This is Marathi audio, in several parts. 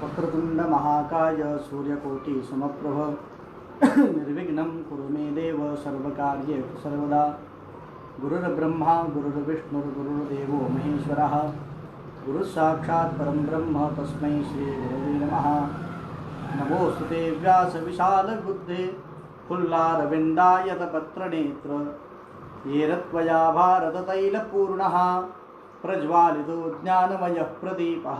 वक्रतुंड महाकाय सूर्यकोटि समप्रभ निर्विघ्नं कुरु मे देव सर्वकार्येषु सर्वदा। गुरुर्ब्रह्मा गुरुर्विष्णुर्गुरुर्देवो महेश्वरः गुरुसाक्षात् परं ब्रह्म तस्मै श्रीगुरवे नमः। नमोस्तुते व्यासविशालबुद्धे फुल्लारविन्दायतपत्रनेत्र येन त्वया भारततैलपूर्णः प्रज्वालितो ज्ञानमयः प्रदीपः।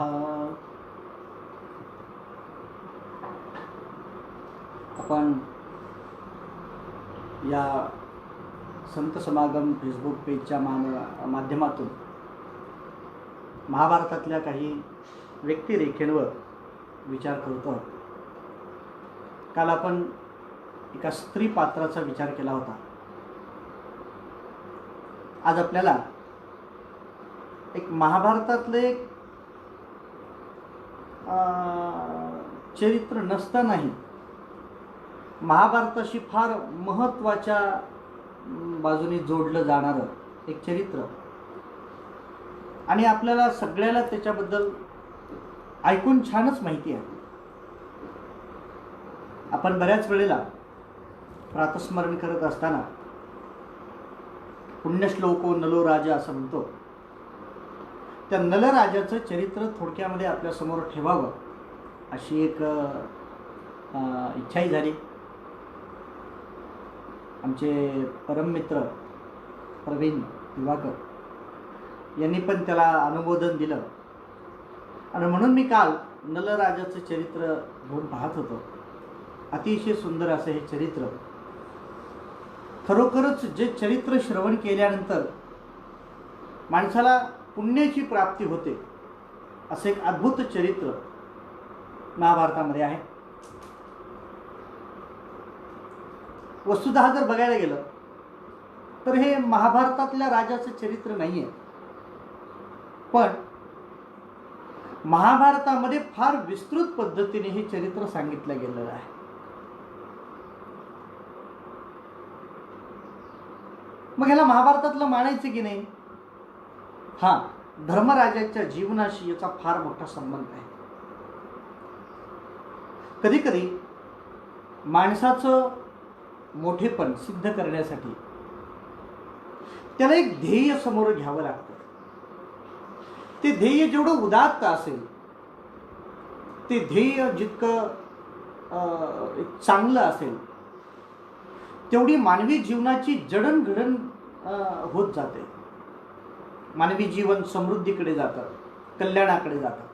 आपण या संत समागम फेसबुक पेजच्या माध्यमातून महाभारतातल्या काही व्यक्तिरेखेंवर विचार करतो आहोत। काल आपण एका स्त्री पात्राचा विचार केला होता। आज आपल्याला एक महाभारतातले चरित्र नसतानाही महाभारताशी फार महत्त्वाच्या बाजूने जोडलं जाणारं एक चरित्र आणि आपल्याला सगळ्याला त्याच्याबद्दल ऐकून छानच माहिती आहे। आपण बऱ्याच वेळेला प्रातस्मरण करत असताना पुण्यश्लोको नलो राजा असं म्हणतो। त्या नलराजाचं चरित्र थोडक्यामध्ये आपल्यासमोर ठेवावं अशी एक इच्छाही झाली। आमचे परममित्र प्रवीण दिवाकर यांनी पण त्याला अनुमोदन दिलं आणि म्हणून मी काल नलराजाचं चरित्र घेऊन पाहत होतो। अतिशय सुंदर असं हे चरित्र। खरोखरच जे चरित्र श्रवण केल्यानंतर माणसाला पुण्याची प्राप्ती होते असं एक अद्भुत चरित्र महाभारतामध्ये आहे। वस्तुतः जर बघायला गेलं तर हे महाभारतातल्या राजाचं चरित्र नाही आहे, पण महाभारतामध्ये फार विस्तृत पद्धतीने हे चरित्र सांगितलं गेलेलं आहे। मग ह्याला महाभारतातलं मानायचं की नाही? हा, धर्मराजाच्या जीवनाशी याचा फार मोठा संबंध आहे। कधी कधी माणसाचं मोठेपण सिद्ध करण्यासाठी त्याला एक ध्येय समोर घ्यावं लागतं। ते ध्येय जेवढं उदात्त असेल, ते ध्येय जितकं चांगलं असेल, तेवढी मानवी जीवनाची जडणघडण होत जाते। मानवी जीवन समृद्धीकडे जातं, कल्याणाकडे जातं।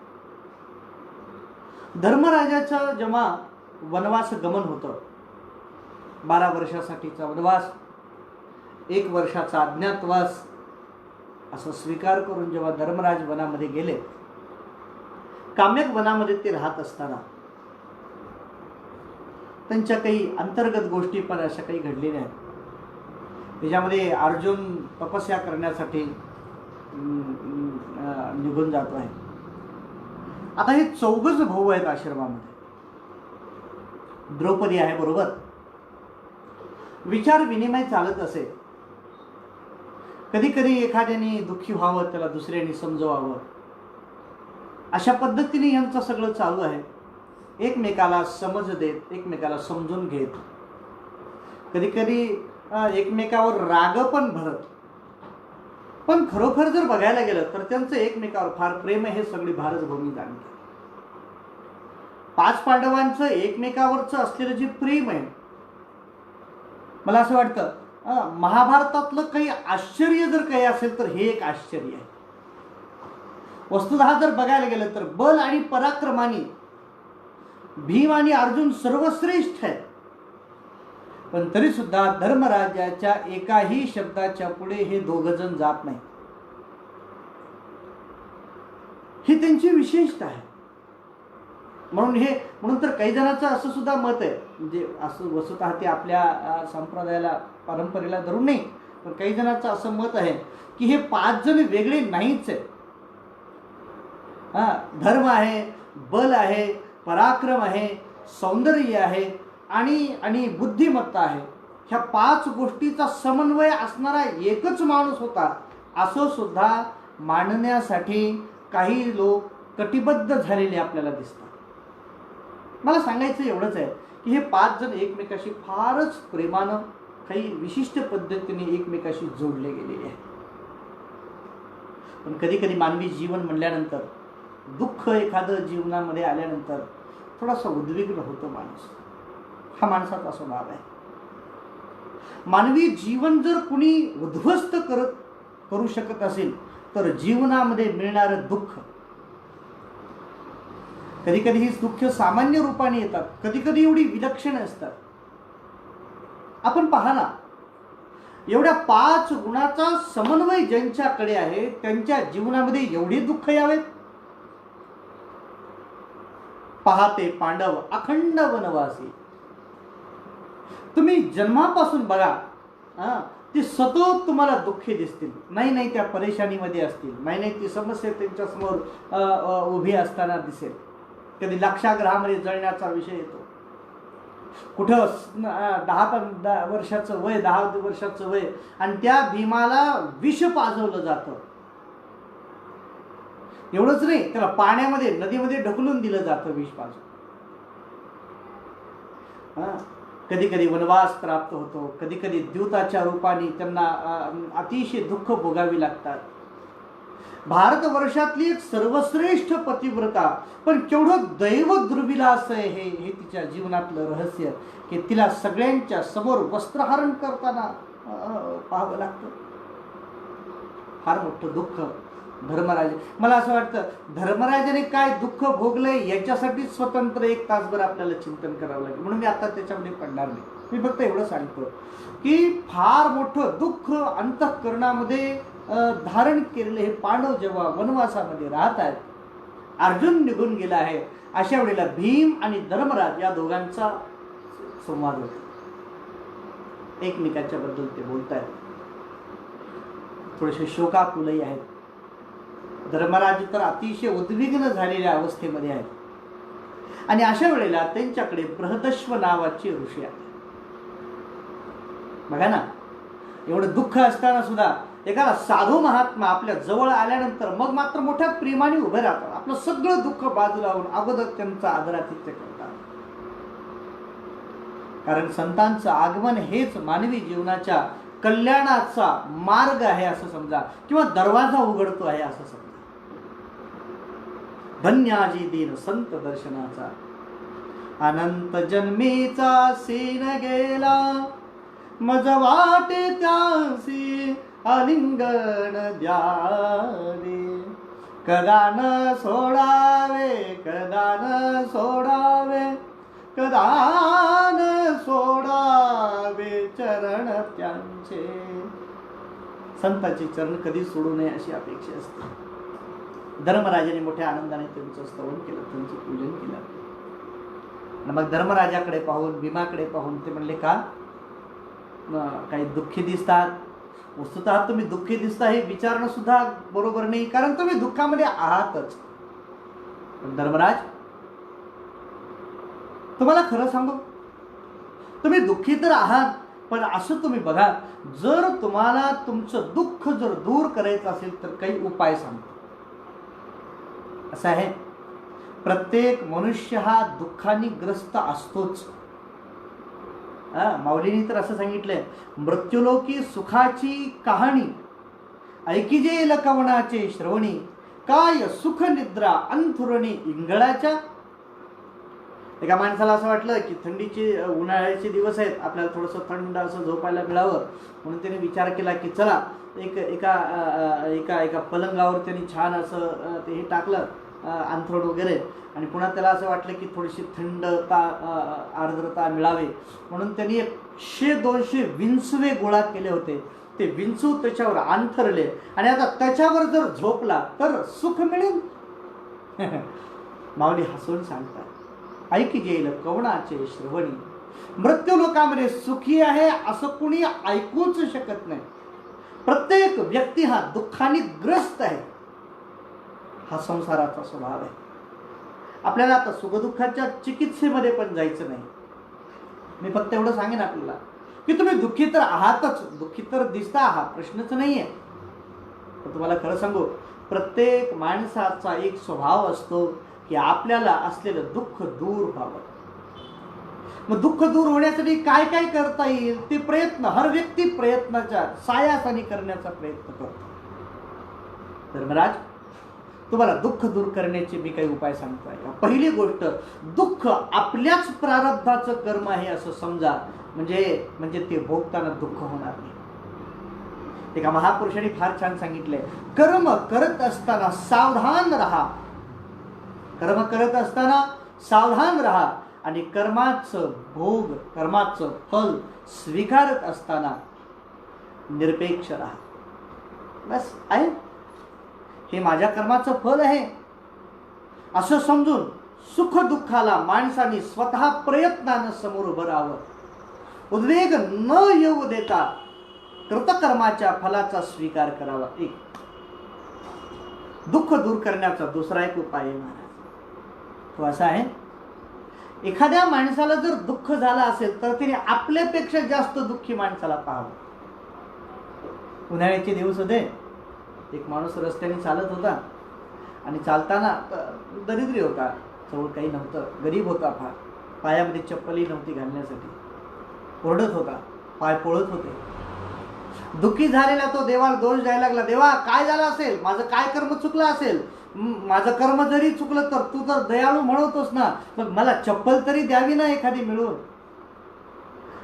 धर्मराजाचं जेव्हा वनवास गमन होतं, 12 वर्षासाठीचा वनवास, 1 वर्षाचा अज्ञातवास असं स्वीकार करून जेव्हा धर्मराज वनामध्ये गेले, काम्यक वनामध्ये ते राहत असताना त्यांच्या काही अंतर्गत गोष्टी पण अशा काही घडलेल्या आहेत। त्याच्यामध्ये अर्जुन तपस्या करण्यासाठी निघून जातो आहे। आता हे 4 भाऊ आहेत आश्रमामध्ये। द्रौपदी आहे बरोबर। विचार विनिमय चालत असे। कधी कधी एखाद्याने दुःखी व्हावं, त्याला दुसऱ्याने समजवावं, अशा पद्धतीने यांचं सगळं चालू आहे। एकमेकाला समज देत, एकमेकाला समजून घेत, कधी कधी एकमेकावर राग पण भरत। पण खरोखर जर बघायला गेलं तर त्यांचं एकमेकावर फार प्रेम आहे, हे सगळी भारतभूमी जाणते। 5 पांडवांचं एकमेकावरचं असलेलं जे प्रेम आहे, मला असं वाटतं महाभारतातलं काही आश्चर्य जर काही असेल तर हे एक आश्चर्य आहे। वस्तुतः जर बघायला गेलं तर बल आणि पराक्रमाने भीम आणि अर्जुन सर्वश्रेष्ठ आहेत, पण तरी सुद्धा धर्मराजाच्या एकाही शब्दाच्या पुढे हे 2 जण जात नाही। ही त्यांची विशेषता आहे। म्हणून तर काही जणांचं असं सुद्धा मत आहे, म्हणजे असं वस्तुतः ते आपल्या संप्रदायाला परंपरेला धरून नाही, पण काही जणांचं असं मत आहे की हे 5 जण वेगळे नाहीच आहेत। धर्म आहे, बल आहे, पराक्रम आहे, सौंदर्य आहे आणि बुद्धिमत्ता आहे, ह्या 5 गोष्टीचा समन्वय असणारा एकच माणूस होता असं सुद्धा मांडण्यासाठी काही लोक कटिबद्ध झालेले आपल्याला दिसतात। मला सांगायचं एवढंच आहे की हे 5 जण एकमेकाशी फारच प्रेमानं काही विशिष्ट पद्धतीने एकमेकाशी जोडले गेलेले आहेत. पण कधी कधी मानवी जीवन म्हणल्यानंतर, दुःख एखादं जीवनामध्ये आल्यानंतर थोडासा उद्विग्न होतो माणूस. हा माणसाचा स्वभाव आहे. मानवी जीवन जर कुणी उद्ध्वस्त करू शकत असेल तर जीवनामध्ये मिळणारं दुःख, कधी कधी ही दुःख सामान्य रूपाने येतात, कधी कधी एवढी विलक्षण असतात. आपण पहा ना, एवढ्या 5 गुणाचा समन्वय ज्यांच्याकडे आहे त्यांच्या जीवनामध्ये एवढे दुःख यावेत. पाहते पांडव अखंड वनवासी. तुम्ही जन्मापासून बघा, ते सतत तुम्हाला दुःखी दिसतील. नाही त्या परेशानीमध्ये असतील, नाही ती समस्या त्यांच्यासमोर उभी असताना दिसेल. कधी लाक्षाग्रहामध्ये जळण्याचा विषय येतो. कुठं 10 वर्षाचं वय, 10 वर्षाचं वय, आणि त्या भीमाला विष पाजवलं जातं. एवढंच नाही, त्याला पाण्यामध्ये, नदीमध्ये ढकलून दिलं जातं विष पाजून. कधी कधी वनवास प्राप्त होतो, कधी कधी द्यूताच्या रूपाने त्यांना अतिशय दुःख भोगावी लागतात. भारतवर्षातली एक सर्वश्रेष्ठ पतिव्रता, पण केवढं दैव दुर्विलास आहे हे तिच्या जीवनातलं रहस्य, की तिला सगळ्यांच्या समोर वस्त्रहरण करताना पाहावं लागतं. फार मोठं दुःख धर्मराज. मला असं वाटतं धर्मराजाने काय दुःख भोगलंय याच्यासाठी स्वतंत्र 1 तासभर आपल्याला चिंतन करावं लागेल, म्हणून मी आता त्याच्यामध्ये पडणार नाही. मी फक्त एवढं सांगतो की फार मोठं दुःख अंतःकरणामध्ये धारण केलेले हे पांडव जेव्हा वनवासामध्ये राहत आहेत, अर्जुन निघून गेला आहे, अशा वेळेला भीम आणि धर्मराज या दोघांचा संवाद होतो. एकमेकांच्या बद्दल ते बोलतायत, थोडेसे शोकाकुलही आहेत. धर्मराज तर अतिशय उद्विग्न झालेल्या अवस्थेमध्ये आहेत. आणि अशा वेळेला त्यांच्याकडे बृहदश्व नावाचे ऋषी आहेत. बघा ना, एवढं दुःख असताना सुद्धा एखादा साधू महात्मा आपल्या जवळ आल्यानंतर मग मात्र मोठ्या प्रेमाने उभे राहतात. आपलं सगळं दुःख बाजूला लावून अगोदर त्यांचं आदरातिथ्य करतात. कारण संतांचं आगमन हेच मानवी जीवनाच्या कल्याणाचा मार्ग आहे असं समजा, किंवा दरवाजा उघडतो आहे असं समजा. धन्याजी दिन संत दर्शनाचा, अनंत जन्मीचा सीन गेला, मज वाटे त्यासी आलिंगन द्यावे, कदा न सोडावे, कदा न सोडावे, कदा न सोडावे चरण त्यांचे. संतांचे चरण कधी सोडू नये अशी अपेक्षा असते. धर्मराजाने मोठ्या आनंदाने त्यांचं स्तवन केलं, त्यांचं पूजन केलं. आणि मग धर्मराजाकडे पाहून, भीमाकडे पाहून ते म्हणले, का काही दुःखी दिसतात? वस्तुतः तुम्ही दुःखी दिसता हे विचारणं सुद्धा बरोबर नाही, कारण तुम्ही दुःखामध्ये आहातच. पण धर्मराज, तुम्हाला खरं सांगू, तुम्ही दुःखी तर आहात, पण असं तुम्ही बघा, जर तुम्हाला तुमचं दुःख जर दूर करायचं असेल तर काही उपाय सांगतो. असं आहे, प्रत्येक मनुष्य हा दुःखाने ग्रस्त असतोच. माऊलींनी तर असं सांगितलंय, मृत्युलोकी सुखाची कहाणी ऐकिजे लकवणाचे श्रवणी, काय सुख निद्रा अंथुरणी इंगळाच्या. एका माणसाला असं वाटलं की उन्हाळ्याचे दिवस आहेत, आपल्याला थोडंसं थंड असं झोपायला मिळावं, म्हणून त्याने विचार केला की चला एका पलंगावर त्यांनी छान असं ते हे टाकलं, अंथरूण वगैरे, आणि पुन्हा त्याला असं वाटलं की थोडीशी थंडता आर्द्रता मिळावी, म्हणून त्यांनी 100-200 विंचवे गोळा केले होते. ते विंचू त्याच्यावर अंथरले, आणि आता त्याच्यावर जर झोपला तर सुख मिळेल. माऊली हसून सांगतात, ऐकी जेल कवणाचे श्रवणी, मृत्यू लोकांमध्ये सुखी आहे असं कुणी ऐकूच शकत नाही. प्रत्येक व्यक्ती हा दुःखाने ग्रस्त आहे. हा संसाराचा स्वभाव आहे. आपल्याला आता सुखदुःखाच्या चिकित्सेमध्ये पण जायचं नाही. मी फक्त एवढं सांगेन आपल्याला की तुम्ही दुःखी तर आहातच, दुःखी तर दिसता आहात, प्रश्नच नाही आहे. पण तुम्हाला खरं सांगू, प्रत्येक माणसाचा एक स्वभाव असतो की आपल्याला असलेलं दुःख दूर व्हावं. मग दुःख दूर होण्यासाठी काय काय करता येईल ते प्रयत्न हर व्यक्ती प्रयत्नाच्या सायासानी करण्याचा प्रयत्न करतो. धर्मराज, तुम्हाला दुःख दूर करण्याचे मी काही उपाय सांगतोय. पहिली गोष्ट, दुःख आपल्याच प्रारब्धाचं कर्म आहे असं समजा, म्हणजे ते भोगताना दुःख होणार नाही. एका महापुरुषांनी फार छान सांगितलंय, कर्म करत असताना सावधान राहा. कर्म करत असताना सावधान राहा आणि कर्माचं फल स्वीकारत असताना निरपेक्ष राहा. बस आहे, हे माझ्या कर्माचं फल आहे असं समजून सुख दुःखाला माणसाने स्वतः प्रयत्नानं समोर उभं राहावं. उद्वेग न येऊ देता कृतकर्माच्या फलाचा स्वीकार करावा. एक दुःख दूर करण्याचा दुसरा एक उपाय आहे महाराज, तो असा आहे, एखाद्या माणसाला जर दुःख झालं असेल तर तिने आपल्यापेक्षा जास्त दुःखी माणसाला पाहावं. उन्हाळ्याचे दिवस होते, एक माणूस रस्त्याने चालत होता आणि चालताना दरिद्री होता, जवळ काही नव्हतं, गरीब होता फार, पायामध्ये चप्पलही नव्हती घालण्यासाठी, ओरडत होता, पाय पळत होते. दुःखी झालेला तो देवाला दोष द्यायला लागला, देवा काय झालं असेल, माझं काय कर्म चुकलं असेल, माझं कर्म जरी चुकलं तर तू तर दयाळू म्हणतोस ना, मग मला चप्पल तरी द्यावी ना एखादी मिळून.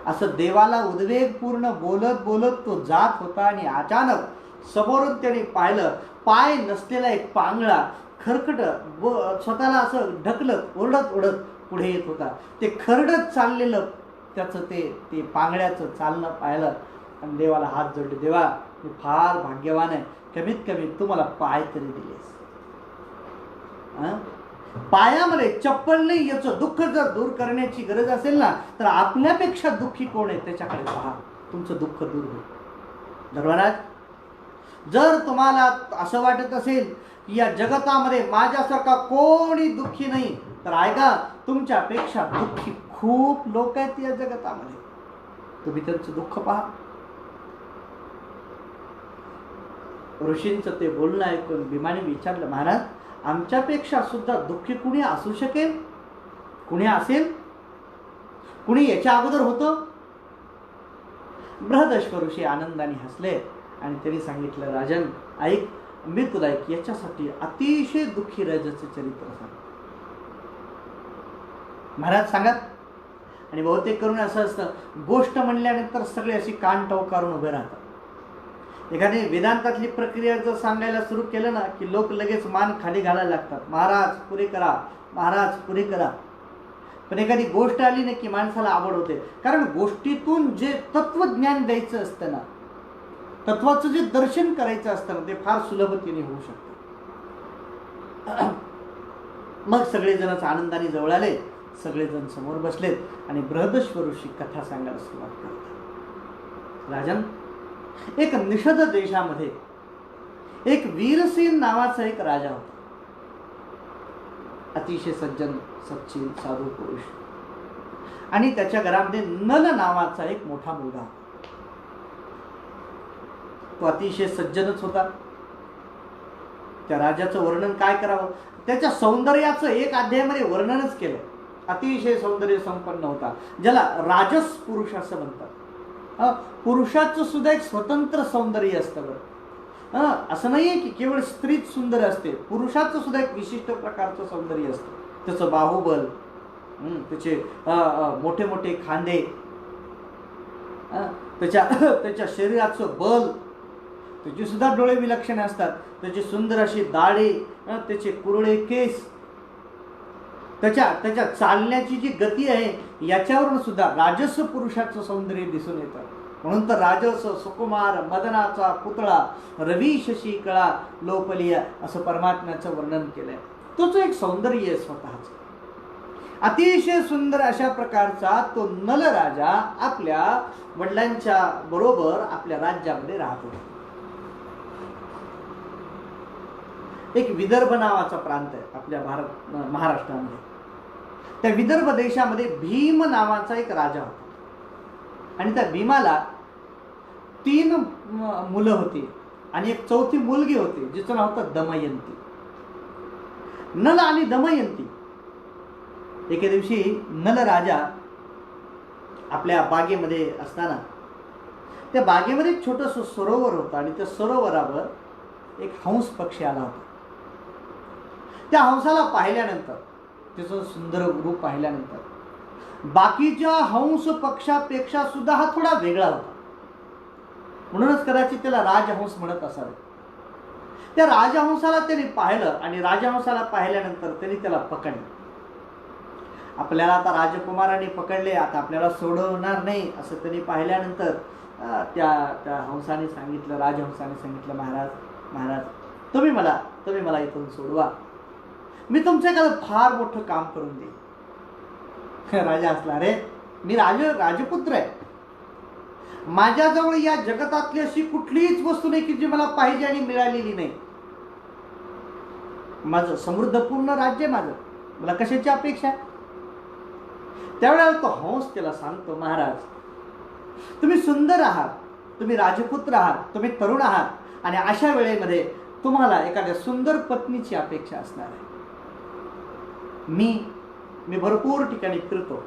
असं देवाला उद्वेगपूर्ण बोलत बोलत तो जात होता आणि अचानक समोरून त्याने पाहिलं, पाय नसलेला एक पांगळा खरकट स्वतःला असं ढकलत ओढत ओढत पुढे येत होता. ते खरडत चाललेलं त्याचं ते पांगळ्याचं चालणं पाहिलं आणि देवाला हात जोडले, देवा मी फार भाग्यवान आहे, कमीत कमी तू मला पाय तरी दिलेस. पायामध्ये चप्पल नाही, याचं दुःख जर दूर करण्याची गरज असेल ना तर आपल्यापेक्षा दुःखी कोण आहे त्याच्याकडे पहा, तुमचं दुःख दूर होईल. धर्मराज, जर तुम्हाला असं वाटत असेल की या जगतामध्ये माझ्यासारखा कोणी दुःखी नाही, तर ऐका, तुमच्यापेक्षा दुःखी खूप लोक आहेत या जगतामध्ये, तुम्ही त्यांचं दुःख पहा. ऋषींचं ते बोलणं ऐकून भीमाने विचारलं, महाराज आमच्यापेक्षा सुद्धा दुःखी कुणी असू शकेल, कुणी असेल, कुणी याच्या अगोदर होतं? बृहदश्व ऋषी आनंदाने हसले आणि त्यांनी सांगितलं, राजन ऐक, मी तुला एक याच्यासाठी अतिशय दुःखी राजाचं चरित्र सांग. महाराज सांगा. आणि बहुतेक करून असं असतं, गोष्ट म्हणल्यानंतर सगळे अशी कान टवकारून उभे राहतात. एखादी वेदांतातली प्रक्रिया जर सांगायला सुरू केलं ना की लोक लगेच मान खाली घालायला लागतात, महाराज पुरे करा, महाराज पुरे करा. पण एखादी गोष्ट आली ना की माणसाला आवड होते, कारण गोष्टीतून जे तत्वज्ञान द्यायचं असतं ना, तत्वाचं जे दर्शन करायचं असतं ना, ते फार सुलभतेने होऊ शकतं. मग सगळेजणच आनंदाने जवळ आले, सगळेजण समोर बसलेत आणि बृहदश्व ऋषी कथा सांगायला सुरुवात करतात. राजन, एक निषद देशामध्ये एक वीरसेन नावाचा एक राजा होता, अतिशय सज्जन सच्चिल साधू पुरुष, आणि त्याच्या घरामध्ये नल नावाचा एक मोठा मुलगा. तो अतिशय सज्जनच होता. त्या राजाचं वर्णन काय करावं, त्याच्या सौंदर्याचं एक अध्यायामध्ये वर्णनच केलं. अतिशय सौंदर्य संपन्न होता, ज्याला राजस पुरुष असं म्हणतात. पुरुषाचं सुद्धा एक स्वतंत्र सौंदर्य असतं बरं. असं नाहीये की केवळ स्त्रीच सुंदर असते, पुरुषाचं सुद्धा एक विशिष्ट प्रकारचं सौंदर्य असतं. त्याचं बाहुबल, त्याचे मोठे मोठे खांदे, त्याच्या शरीराचं बल, त्याचे सुद्धा डोळे विलक्षण असतात, त्याची सुंदर अशी दाढी, त्याचे कुरळे केस, त्याच्या चालण्याची जी गती आहे याच्यावरून सुद्धा राजस पुरुषाचं सौंदर्य दिसून येतं. म्हणून तर राजस सुकुमार मदनाचा पुतळा रवी शशी कळा लोपलिया असं परमात्म्याचं वर्णन केलंय. तोच एक सौंदर्य आहे स्वतःच. अतिशय सुंदर अशा प्रकारचा तो नल राजा आपल्या वडिलांच्या बरोबर आपल्या राज्यामध्ये राहत होता. एक विदर्भ नावाचा प्रांत आहे आपल्या महाराष्ट्रामध्ये. त्या विदर्भ देशामध्ये भीम नावाचा एक राजा होता आणि त्या भीमाला 3 मुलं होती आणि एक चौथी मुलगी होती जिचं नाव होतं दमयंती. नल आणि दमयंती. एके दिवशी नल राजा आपल्या बागेमध्ये असताना त्या बागेमध्ये एक छोटंसं सरोवर होतं आणि त्या सरोवरावर एक हंस पक्षी आला होता. त्या हंसाला पाहिल्यानंतर, त्याचं सुंदर रूप पाहिल्यानंतर बाकीच्या हंस पक्षापेक्षा सुद्धा हा थोडा वेगळा होता. म्हणूनच कदाचित त्याला राजहंस म्हणत असावे. त्या राजहंसाला त्यांनी पाहिलं आणि राजहंसाला पाहिल्यानंतर त्यांनी त्याला पकडलं. आपल्याला आता राजकुमाराने पकडले, आता आपल्याला सोडवणार नाही असं त्यांनी पाहिल्यानंतर त्या हंसाने सांगितलं, राजहंसाने सांगितलं, महाराज तुम्ही मला इथून सोडवा, मी तुमचं एखादं फार मोठं काम करून देईन. राजा असला, अरे मी राजपुत्र आहे, माझ्याजवळ या जगतातली अशी कुठलीच वस्तू नाही की जी मला पाहिजे आणि मिळालेली नाही. माझं समृद्धपूर्ण राज्य आहे, मला कशाची अपेक्षा आहे. त्यावेळेला तो हंस त्याला सांगतो, महाराज तुम्ही सुंदर आहात, तुम्ही राजपुत्र आहात, तुम्ही तरुण आहात आणि अशा वेळेमध्ये तुम्हाला एखाद्या सुंदर पत्नीची अपेक्षा असणार आहे. मी भरपूर ठिकाणी फिरतो,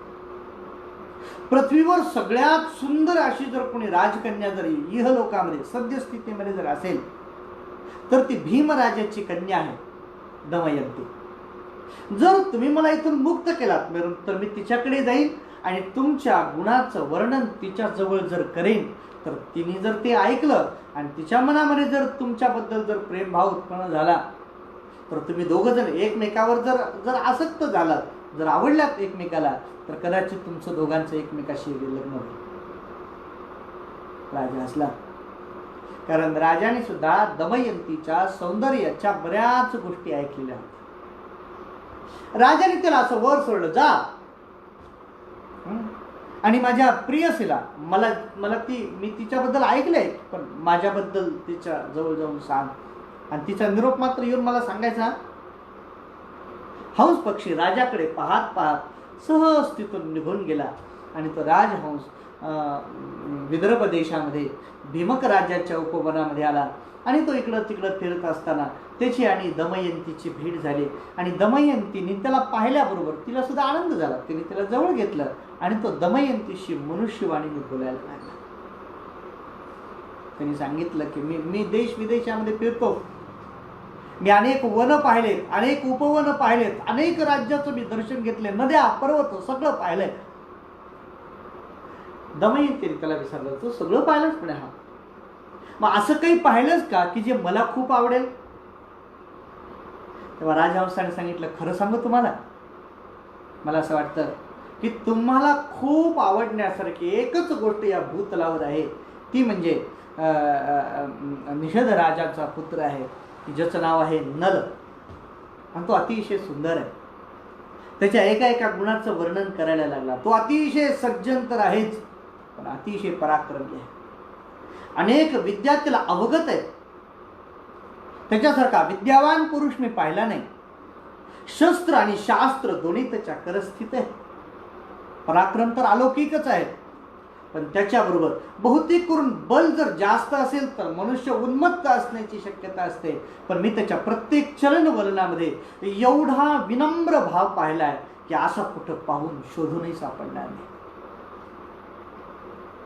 पृथ्वीवर सगळ्यात सुंदर अशी जर कोणी राजकन्या जरी इहलोकामध्ये सद्यस्थितीमध्ये जर असेल तर ती भीमराजाची कन्या आहे, दमयंती. जर तुम्ही मला इथून मुक्त केलात तर मी तिच्याकडे जाईन आणि तुमच्या गुणाचं वर्णन तिच्या जवळ जर करेन, तर तिने जर ते ऐकलं आणि तिच्या मनामध्ये जर तुमच्याबद्दल जर प्रेमभाव उत्पन्न झाला तर तुम्ही दोघं जण एकमेकावर जर आसक्त झालात, जर आवडलात एकमेकाला, तर कदाचित तुमचं दोघांचं एकमेकाशी लग्न होईल. राजा हसला, कारण राजाने सुद्धा दमयंतीच्या सौंदर्याच्या बऱ्याच गोष्टी ऐकलेल्या होत्या. राजाने त्याला असं वर सोडलं, जा आणि माझ्या प्रियसीला मी तिच्याबद्दल ऐकलंय, पण माझ्याबद्दल तिच्या जवळ जाऊन सांग आणि तिचा निरोप मात्र येऊन मला सांगायचा. हंस पक्षी राजाकडे पाहत पाहत सहज तिथून निघून गेला आणि तो राजहंस विदर्भ देशामध्ये भीमक राजाच्या उपवनामध्ये आला आणि तो इकडं तिकडं फिरत असताना त्याची आणि दमयंतीची भेट झाली आणि दमयंतीने त्याला पाहिल्याबरोबर तिला सुद्धा आनंद झाला. तिने त्याला जवळ घेतलं आणि तो दमयंतीशी मनुष्यवाणीने बोलायला लागला. त्यांनी सांगितलं की मी देश विदेशामध्ये फिरतो, मी अनेक वन पाहिलेत, अनेक उपवन पाहिलेत, अनेक राज्याचं मी दर्शन घेतले, नद्या पर्वत सगळं पाहिलंय. दमयंतीने त्याला विचारलं, तू सगळं पाहिलंच म्हणे. हा, मग असं काही पाहिलंच का की जे मला खूप आवडेल. तेव्हा राजहंसाने सांगितलं, खरं सांगू तुम्हाला, मला असं वाटतं की तुम्हाला खूप आवडण्यासारखी एकच गोष्ट या भूतलावर आहे, ती म्हणजे निषध राजाचा पुत्र आहे ज्याचं नाव आहे नल आणि तो अतिशय सुंदर आहे. त्याच्या एका गुणाचं वर्णन करायला लागला. तो अतिशय सज्जन तर आहेच, पण अतिशय पराक्रमी आहे. अनेक विद्या त्याला अवगत आहे. त्याच्यासारखा विद्यावान पुरुष मी पाहिला नाही. शस्त्र आणि शास्त्र दोन्ही त्याच्या करस्थित आहे. पराक्रम तर अलौकिकच आहे, पण त्याच्याबरोबर बहुतेक करून बल जर जास्त असेल तर मनुष्य उन्मत्त असण्याची शक्यता असते. पण मी त्याच्या प्रत्येक चलनवलनामध्ये एवढा विनम्र भाव पाहिलाय की असा कुठं पाहून शोधूनही सापडणार नाही.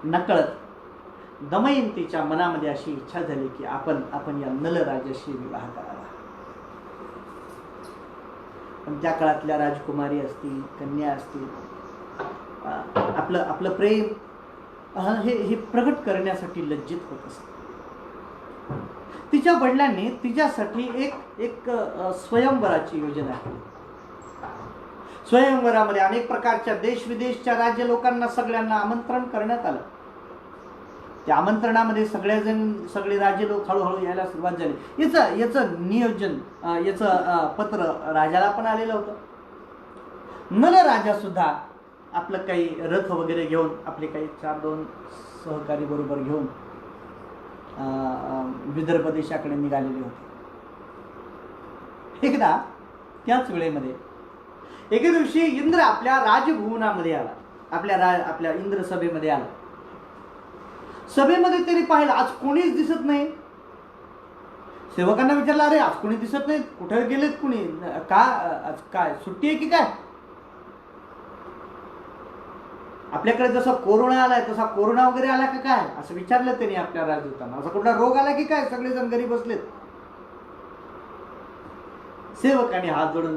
नकळत दमयंतीच्या मनामध्ये अशी इच्छा झाली की आपण या नलराजाशी विवाह करावा. पण त्या काळातल्या राजकुमारी असतील, कन्या असतील, आपलं प्रेम हे प्रगट करण्यासाठी लज्जित होत असत. तिच्या वडिलांनी तिच्यासाठी एक स्वयंवराची योजना केली. स्वयंवरामध्ये अनेक प्रकारच्या देश विदेशच्या राज्य लोकांना सगळ्यांना आमंत्रण करण्यात आलं. त्या आमंत्रणामध्ये सगळे राज्य लोक हळूहळू यायला सुरुवात झाली. याचं नियोजन, याचं पत्र राजाला पण आलेलं होतं. नल राजा सुद्धा आपलं काही रथ वगैरे घेऊन, आपले काही 4-2 सहकारी बरोबर घेऊन विदर्भ देशाकडे निघालेले होते. एकदा त्याच वेळेमध्ये एके दिवशी इंद्र आपल्या राजभुवनामध्ये आला, आपल्या इंद्र सभेमध्ये आला. सभेमध्ये त्यांनी पाहिलं आज कोणीच दिसत नाही. सेवकांना विचारलं, अरे आज कोणी दिसत नाही, कुठे गेलेत कोणी, आज काय सुट्टी आहे की काय. आपल्याकडे जसं कोरोना आलाय तसा कोरोना वगैरे आला का काय असं विचारलं त्यांनी आपल्या राजदूतांना. असा कुठला रोग आला की काय, सगळेजण घरी बसलेत. सेवकाने हात जोडून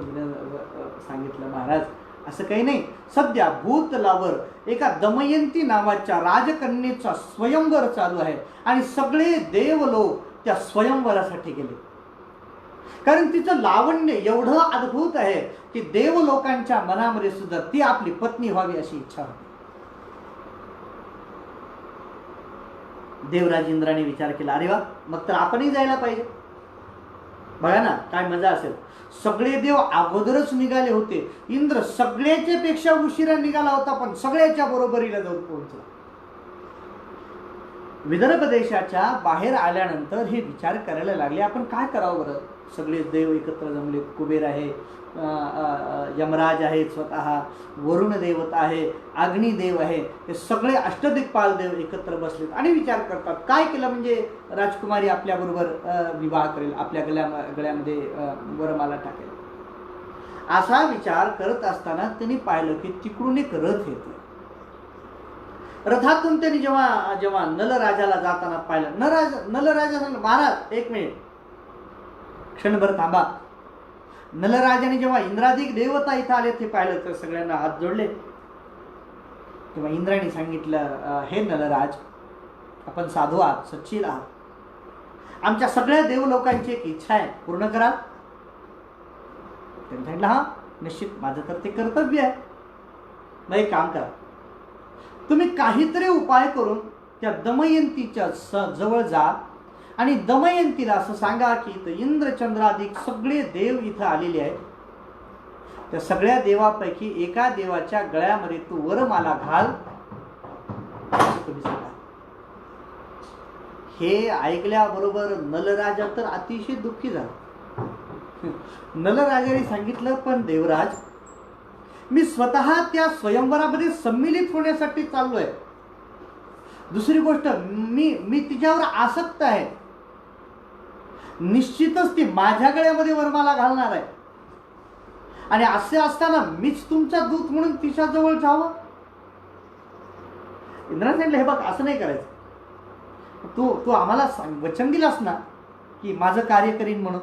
सांगितलं, महाराज असं काही नाही, सध्या भूतलावर एका दमयंती नावाच्या राजकन्येचा स्वयंवर चालू आहे आणि सगळे देवलोक त्या स्वयंवरासाठी गेले. कारण तिचं लावण्य एवढं अद्भुत आहे की देवलोकांच्या मनामध्ये सुद्धा ती आपली पत्नी व्हावी अशी इच्छा होती. देवराज इंद्राने विचार केला, अरे वा, मग तर आपणही जायला पाहिजे. बघा ना काय मजा असेल. सगळे देव अगोदरच निघाले होते. इंद्र सगळ्याच्या पेक्षा उशिरा निघाला होता, पण सगळ्याच्या बरोबरीला जाऊन पोहोचला. विदर्भ देशाच्या बाहेर आल्यानंतर हे विचार करायला लागले, आपण काय करावं बरं. सगळे देव एकत्र जमले. कुबेर आहे, यमराज आहे, स्वतः वरुण देवता आहे, अग्निदेव आहे, हे सगळे अष्टदिक्पाल देव एकत्र बसलेत आणि विचार करतात काय केलं म्हणजे राजकुमारी आपल्याबरोबर विवाह करेल, आपल्या गळ्यामध्ये वरमाला टाकेल. असा विचार करत असताना त्यांनी पाहिलं की तिकडून एक रथ येतो. रथातून त्यांनी जेव्हा नलराजाला जाताना पाहिलं, नलराजा सांगितलं, महाराज एक मिनिट, क्षणभर थांबा. नलराजाने जेव्हा इंद्रादिक देवता इथं आले ते पाहिलं तर सगळ्यांना हात जोडले. तेव्हा इंद्राने सांगितलं, हे नलराज, आपण साधू आहात, सच्चिल आहात, आमच्या सगळ्या देवलोकांची एक इच्छा आहे, पूर्ण करा. त्यांनी सांगितलं, हा निश्चित, माझं तर ते कर्तव्य आहे. मग एक काम करा, तुम्ही काहीतरी उपाय करून त्या दमयंतीच्या जवळ जा आणि दमयंतीला असं सांगा की इथं इंद्रचंद्राधिक सगळे देव इथं आलेले आहेत. त्या सगळ्या देवापैकी एका देवाच्या गळ्यामध्ये तू वरमाला घाल, असं तुम्ही सांगा. हे ऐकल्याबरोबर नलराजा तर अतिशय दुःखी झाला. नलराजाने सांगितलं, पण देवराज, मी स्वतः त्या स्वयंवरामध्ये सम्मिलित होण्यासाठी चाललोय. दुसरी गोष्ट, मी तिच्यावर आसक्त आहे. निश्चितच ती माझ्या गळ्यामध्ये वरमाला घालणार आहे आणि असे असताना मीच तुमचा दूत म्हणून तिच्या जवळ जावं. इंद्राने सांगितलं, हे बघ, असं नाही करायचं. तू आम्हाला वचन दिलास ना की माझं कार्य करीन म्हणून.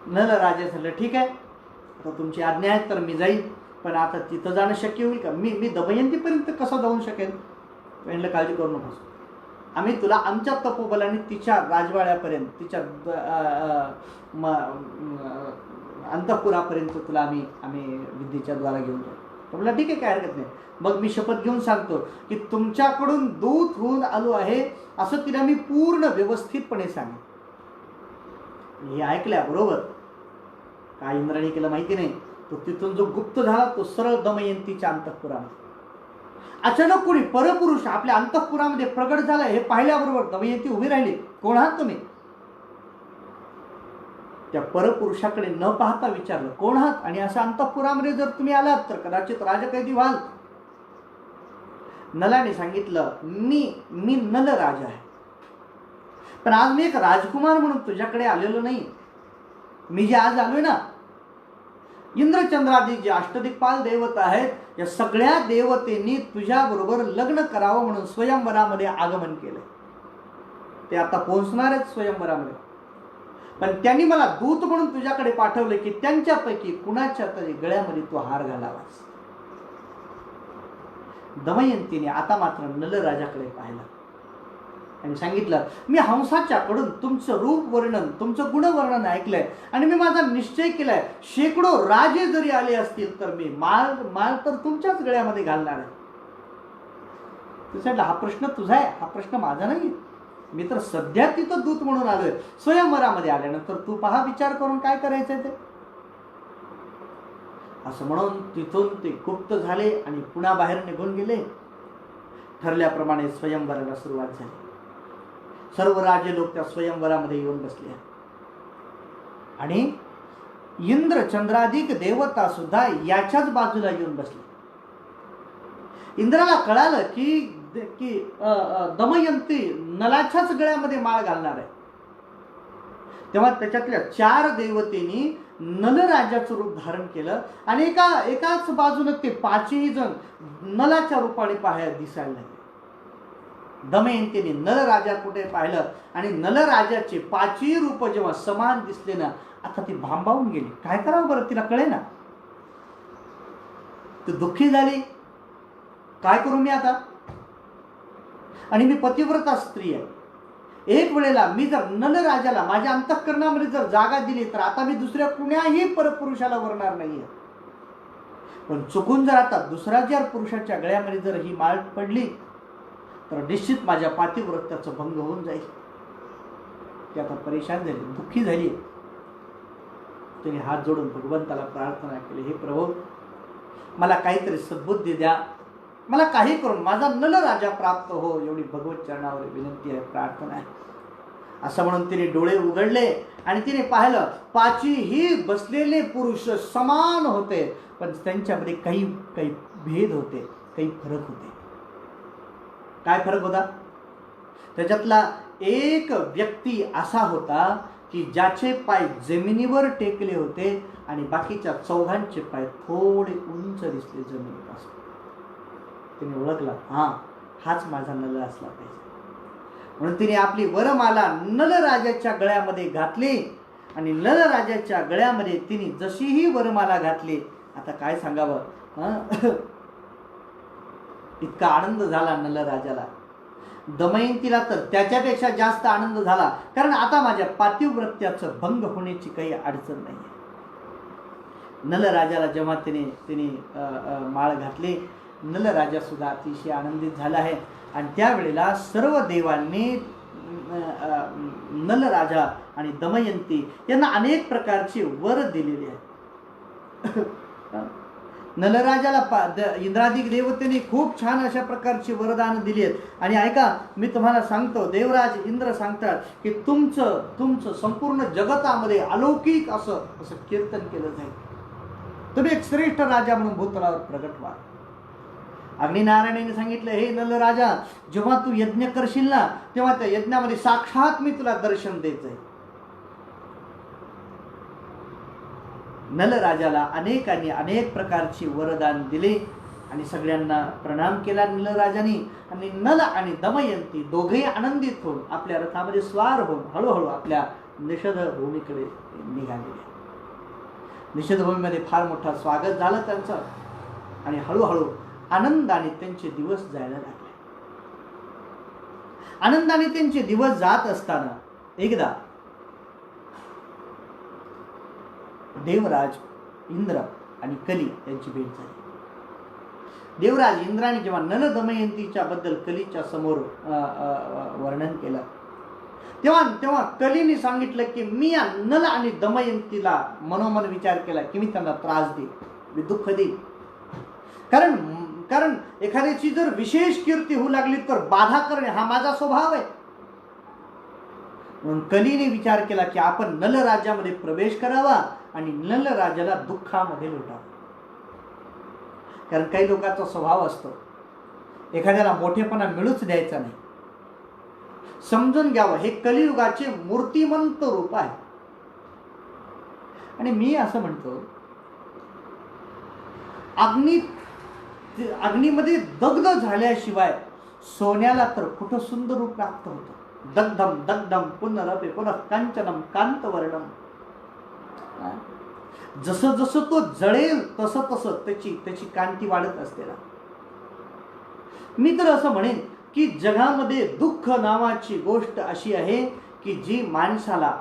नलराजा सांगितलं, ठीक आहे, आता तुमची आज्ञा आहे तर मी जाईन, पण आता तिथं जाणं शक्य होईल का? मी दमयंतीपर्यंत कसं जाऊ शकेल? म्हणलं, काळजी करू नकोस, आम्ही तुला आमच्या तपोबलाने तिच्या राजवाड्यापर्यंत, तिच्या अंतःपुरापर्यंत तुला आम्ही विद्येच्या द्वारा घेऊन जाऊ. तो म्हणला, ठीक आहे, काय हरकत नाही. मग मी शपथ घेऊन सांगतो की तुमच्याकडून दूत होऊन आलो आहे असं तिला मी पूर्ण व्यवस्थितपणे सांगेन. हे ऐकल्याबरोबर काय इंद्राने केलं माहिती नाही, तो तिथून जो गुप्त झाला तो सरळ दमयंतीच्या अंतःपुरामध्ये. अचानक कोणी परपुरुष आपल्या अंतःपुरामध्ये प्रगट झाला हे पाहिल्याबरोबर दमयंती उभी राहिली. कोण आहात तुम्ही? त्या परपुरुषाकडे न पाहता विचारलं, कोण आहात? आणि असं अंतःपुरामध्ये जर तुम्ही आलात तर कदाचित राजकैदी व्हाल. नलाने सांगितलं, मी नलराजा आहे, पण आज मी एक राजकुमार म्हणून तुझ्याकडे आलेलो नाही. मी जे आज आलोय ना, इंद्रचंद्रादी जे अष्टदिक्पाल देवता आहेत या सगळ्या देवतेंनी तुझ्याबरोबर लग्न करावं म्हणून स्वयंवरामध्ये आगमन केलंय. ते आता पोहोचणार आहेत स्वयंवरामध्ये, पण त्यांनी मला दूत म्हणून तुझ्याकडे पाठवले की त्यांच्यापैकी कुणाच्या तरी गळ्यामध्ये तू हार घालावास. दमयंतीने आता मात्र नलराजाकडे पाहिलं आणि सांगितलं, मी हंसाच्याकडून तुमचं रूप वर्णन, तुमचं गुणवर्णन ऐकलंय आणि मी माझा निश्चय केलाय, शेकडो राजे जरी आले असतील तर मी माळ तर तुमच्याच गळ्यामध्ये घालणार आहे. तुझ्या हा प्रश्न तुझा आहे, हा प्रश्न माझा नाही. मी तर सध्या तिथं दूत म्हणून आलोय. स्वयंवरामध्ये आल्यानंतर तू पहा विचार करून काय करायचंय ते. असं म्हणून तिथून ते गुप्त झाले आणि पुन्हा बाहेर निघून गेले. ठरल्याप्रमाणे स्वयंवराला सुरुवात झाली. सर्व राजे लोक त्या स्वयंवरामध्ये येऊन बसले आणि इंद्रचंद्राधिक देवता सुद्धा याच्याच बाजूला येऊन बसले. इंद्राला कळालं की दमयंती नलाच्याच गळ्यामध्ये माळ घालणार आहे. तेव्हा त्याच्यातल्या 4 देवतेनी नलराजाचं रूप धारण केलं आणि एकाच बाजूने ते पाचही जण नलाच्या रूपाने दिसायला लागले. दमयंतीने नलराजा कुठे पाहिलं आणि नलराजाचे पाचही रूप जेव्हा समान दिसले ना, आता ती भांबावून गेली. काय करावं बरं, तिला कळे ना. ती दुःखी झाली. काय करू मी आता, आणि मी पतिव्रता स्त्री आहे. एक वेळेला मी जर नलराजाला माझ्या अंतःकरणामध्ये जर जागा दिली तर आता मी दुसऱ्या कुण्याही परपुरुषाला वरणार नाहीये. पण चुकून जर आता दुसऱ्या जर पुरुषाच्या गळ्यामध्ये जर ही माळ पडली तर निश्चित माझ्या पातिव्रत्याचा भंग होऊन जाईल. ती आता परेशान झाली, दुःखी झाली. तिने हात जोडून भगवंताला प्रार्थना केली, हे प्रभू, मला काहीतरी सद्बुद्धी द्या, मला काही करून माझा नलराजा प्राप्त हो, एवढी भगवत चरणावर विनंती आहे, प्रार्थना आहे. असं म्हणून तिने डोळे उघडले आणि तिने पाहिलं पाचही बसलेले पुरुष समान होते, पण त्यांच्यामध्ये काही भेद होते, काही फरक होते. काय फरक होता? त्याच्यातला एक व्यक्ती असा होता की ज्याचे पाय जमिनीवर टेकले होते आणि बाकीच्या चौघांचे पाय थोडे उंच दिसले जमिनीपासून. तिने ओळखला, हाच माझा नल असला पाहिजे. म्हणून तिने आपली वरमाला नलराजाच्या गळ्यामध्ये घातली आणि नलराजाच्या गळ्यामध्ये तिने जशीही वरमाला घातली, आता काय सांगावं, इतका आनंद झाला नलराजाला. दमयंतीला तर त्याच्यापेक्षा जास्त आनंद झाला, कारण आता माझ्या पातिव्रत्याचं भंग होण्याची काही अडचण नाही. नलराजाला जेव्हा तिने माळ घातली, नलराजा सुद्धा अतिशय आनंदित झाला आहे. आणि त्यावेळेला सर्व देवांनी नलराजा आणि दमयंती यांना अनेक प्रकारचे वर दिलेले आहेत. नलराजाला इंद्रादिक देवतेने खूप छान अशा प्रकारची वरदान दिली आहेत. आणि ऐका, मी तुम्हाला सांगतो, देवराज इंद्र सांगतात की तुमचं संपूर्ण जगतामध्ये अलौकिक असं कीर्तन केलं जाईल. तुम्ही एक श्रेष्ठ राजा म्हणून भूतलावर प्रगट व्हा. अग्निनारायणाने सांगितलं, हे नलराजा, जेव्हा तू यज्ञ करशील ना, तेव्हा त्या यज्ञामध्ये साक्षात मी तुला दर्शन देत जाईल. नलराजाला अनेकांनी अनेक प्रकारची वरदान दिले आणि सगळ्यांना प्रणाम केला नलराजाने. आणि नल आणि दमयंती दोघेही आनंदित होऊन आपल्या रथामध्ये स्वार होऊन हळूहळू आपल्या निषध भूमीकडे निघाले. निषध भूमीमध्ये फार मोठा स्वागत झालं त्यांचं आणि हळूहळू आनंदाने त्यांचे दिवस जायला लागले. आनंदाने त्यांचे दिवस जात असताना एकदा देवराज इंद्र आणि कली यांची भेट झाली. देवराज इंद्राने जेव्हा नल दमयंतीच्या बद्दल कलीच्या समोर वर्णन केलं, तेव्हा कलीने सांगितलं की मी या नल आणि दमयंतीला मनोमन विचार केला की मी त्यांना त्रास देईन, मी दुःख देईन. कारण एखाद्याची जर विशेष कीर्ती होऊ लागली तर बाधा करणे हा माझा स्वभाव आहे. म्हणून कलीने विचार केला की आपण नल राज्यामध्ये प्रवेश करावा आणि नल राजाला दुःखामध्ये लोटावं. कारण काही लोकांचा स्वभाव असतो, एखाद्याला मोठेपणा मिळूच द्यायचा नाही. समजून घ्यावं, हे कलियुगाचे मूर्तिमंत रूप आहे. आणि मी असं म्हणतो, अग्नीमध्ये दग्ध झाल्याशिवाय सोन्याला तर कुठं सुंदर रूप प्राप्त होतं. दग्धम दग्धम पुनरपि पुनः कांचनम कांतवर्णम. जसं जसं तो जळेल तसं तसं त्याची कांती वाढत असते ना. मी तर असं म्हणेन की जगामध्ये दुःख नावाची गोष्ट अशी आहे की जी माणसाला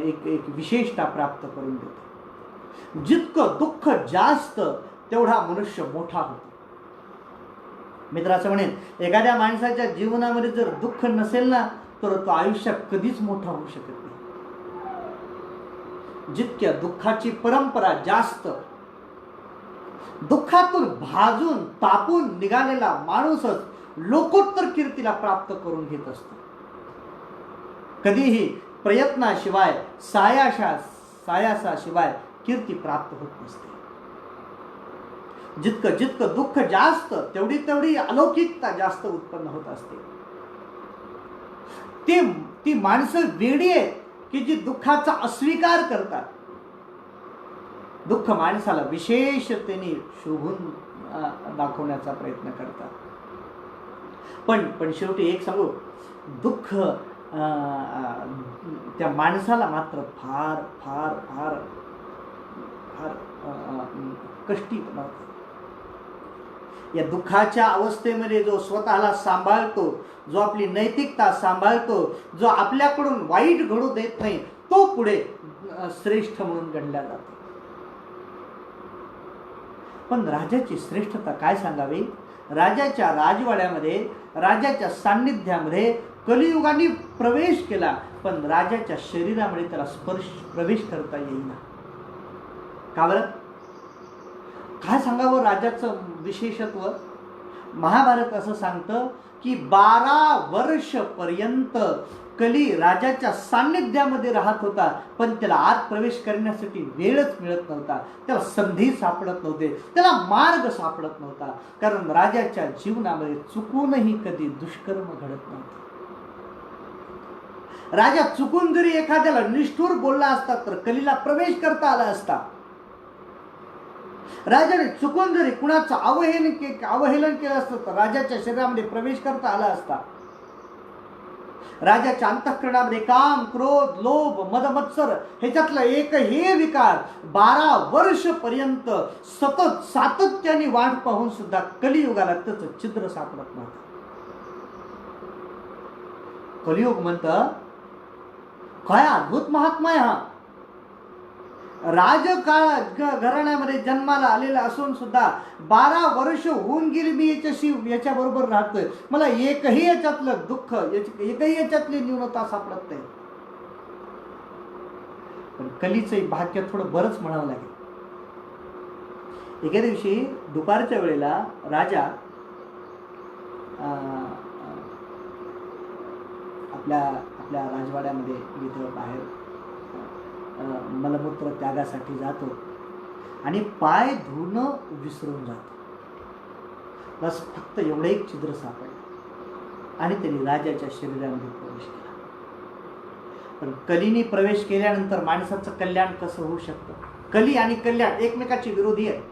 एक विशेषता प्राप्त करून देते. जितकं दुःख जास्त तेवढा मनुष्य मोठा होतो. मित्र असं म्हणेन, एखाद्या माणसाच्या जीवनामध्ये जर दुःख नसेल ना तर तो आयुष्यात कधीच मोठा होऊ शकत नाही. जितक्या दुःखाची परंपरा जास्त, दुःखातून भाजून तापून निघालेला माणूसच लोकोत्तर कीर्तीला प्राप्त करून घेत असतो. कधीही प्रयत्नाशिवाय सायासाशिवाय कीर्ती प्राप्त होत नसते. जितकं दुःख जास्त तेवढी अलौकिकता जास्त उत्पन्न होत असते. ती माणसं वेडी आहेत की जी दुःखाचा अस्वीकार करतात. दुःख माणसाला विशेषतेने शोभून दाखवण्याचा प्रयत्न करतात. पण शेवटी एक सांगू, दुःख त्या माणसाला मात्र फार फार फार फार कष्टी बनवतं. या दुःखाच्या अवस्थेमध्ये जो स्वतःला सांभाळतो, जो आपली नैतिकता सांभाळतो, जो आपल्याकडून वाईट घडू देत नाही, तो पुढे श्रेष्ठ म्हणून गणला जातो. पण राजाची श्रेष्ठता काय सांगावी? राजाच्या राजवाड्यामध्ये, राजाच्या सान्निध्यामध्ये कलियुगाने प्रवेश केला, पण राजाच्या शरीरामध्ये त्याला प्रवेश करता येईना. का बरं? काय सांगावं राजाचं विशेषत्व? महाभारत असं सांगतं की 12 वर्ष पर्यंत कली राजाच्या सान्निध्यामध्ये राहत होता, पण त्याला आत प्रवेश करण्यासाठी वेळच मिळत नव्हता, त्याला संधी सापडत नव्हते, त्याला मार्ग सापडत नव्हता. कारण राजाच्या जीवनामध्ये चुकूनही कधी दुष्कर्म घडत नव्हतं. राजा चुकून जरी एखाद्याला निष्ठुर बोलला असता तर कलीला प्रवेश करता आला असता. राजाने चुकून जरी कुणाचं अवहेलन केलं असतं तर राजाच्या शरीरामध्ये प्रवेश करता आला असता. राजाच्या अंतःकरणामध्ये काम, क्रोध, लोभ, मद, मत्सर ह्याच्यातलं एकही विकार 12 वर्ष पर्यंत सतत सातत्याने वाट पाहून सुद्धा कलियुगाला त्याचं छिद्र सापडत नव्हतं. कलियुग म्हणतं, काय अद्भुत महात्मा आहे हा. राजकाळ घराण्यामध्ये जन्माला आलेला असून सुद्धा 12 वर्ष होऊन गेली मी याच्याबरोबर राहतोय, मला एकही याच्यातलं दुःख, एकही याच्यातली न्यूनता सापडत नाही. पण कलीचं भाग्य थोडं बरंच म्हणावं लागेल. एके दिवशी दुपारच्या वेळेला राजा आपल्या राजवाड्यामध्ये इथं बाहेर मलमूत्र त्यागासाठी जातो आणि पाय धुणं विसरून जातो. बस फक्त एवढं एक छिद्र सापडलं आणि त्यांनी राजाच्या शरीरामध्ये प्रवेश केला. पण कलीने प्रवेश केल्यानंतर माणसाचं कल्याण कसं होऊ शकतं? कली आणि कल्याण एकमेकाचे विरोधी आहेत.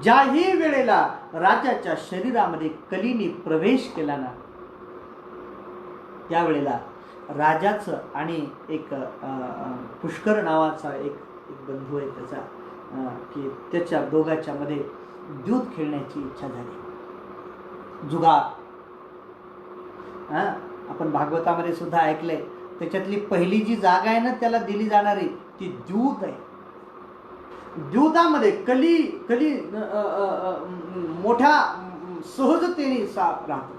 ज्याही वेळेला राजाच्या शरीरामध्ये कलीने प्रवेश केला ना, त्यावेळेला राजाचं आणि एक पुष्कर नावाचा एक बंधू आहे त्याचा, की त्याच्या दोघांच्या मध्ये द्यूत खेळण्याची इच्छा झाली. जुगार. आपण भागवतामध्ये सुद्धा ऐकलंय, त्याच्यातली पहिली जी जागा आहे ना त्याला दिली जाणारी ती द्यूत आहे. द्यूतामध्ये कली मोठ्या सहजतेने राहतो.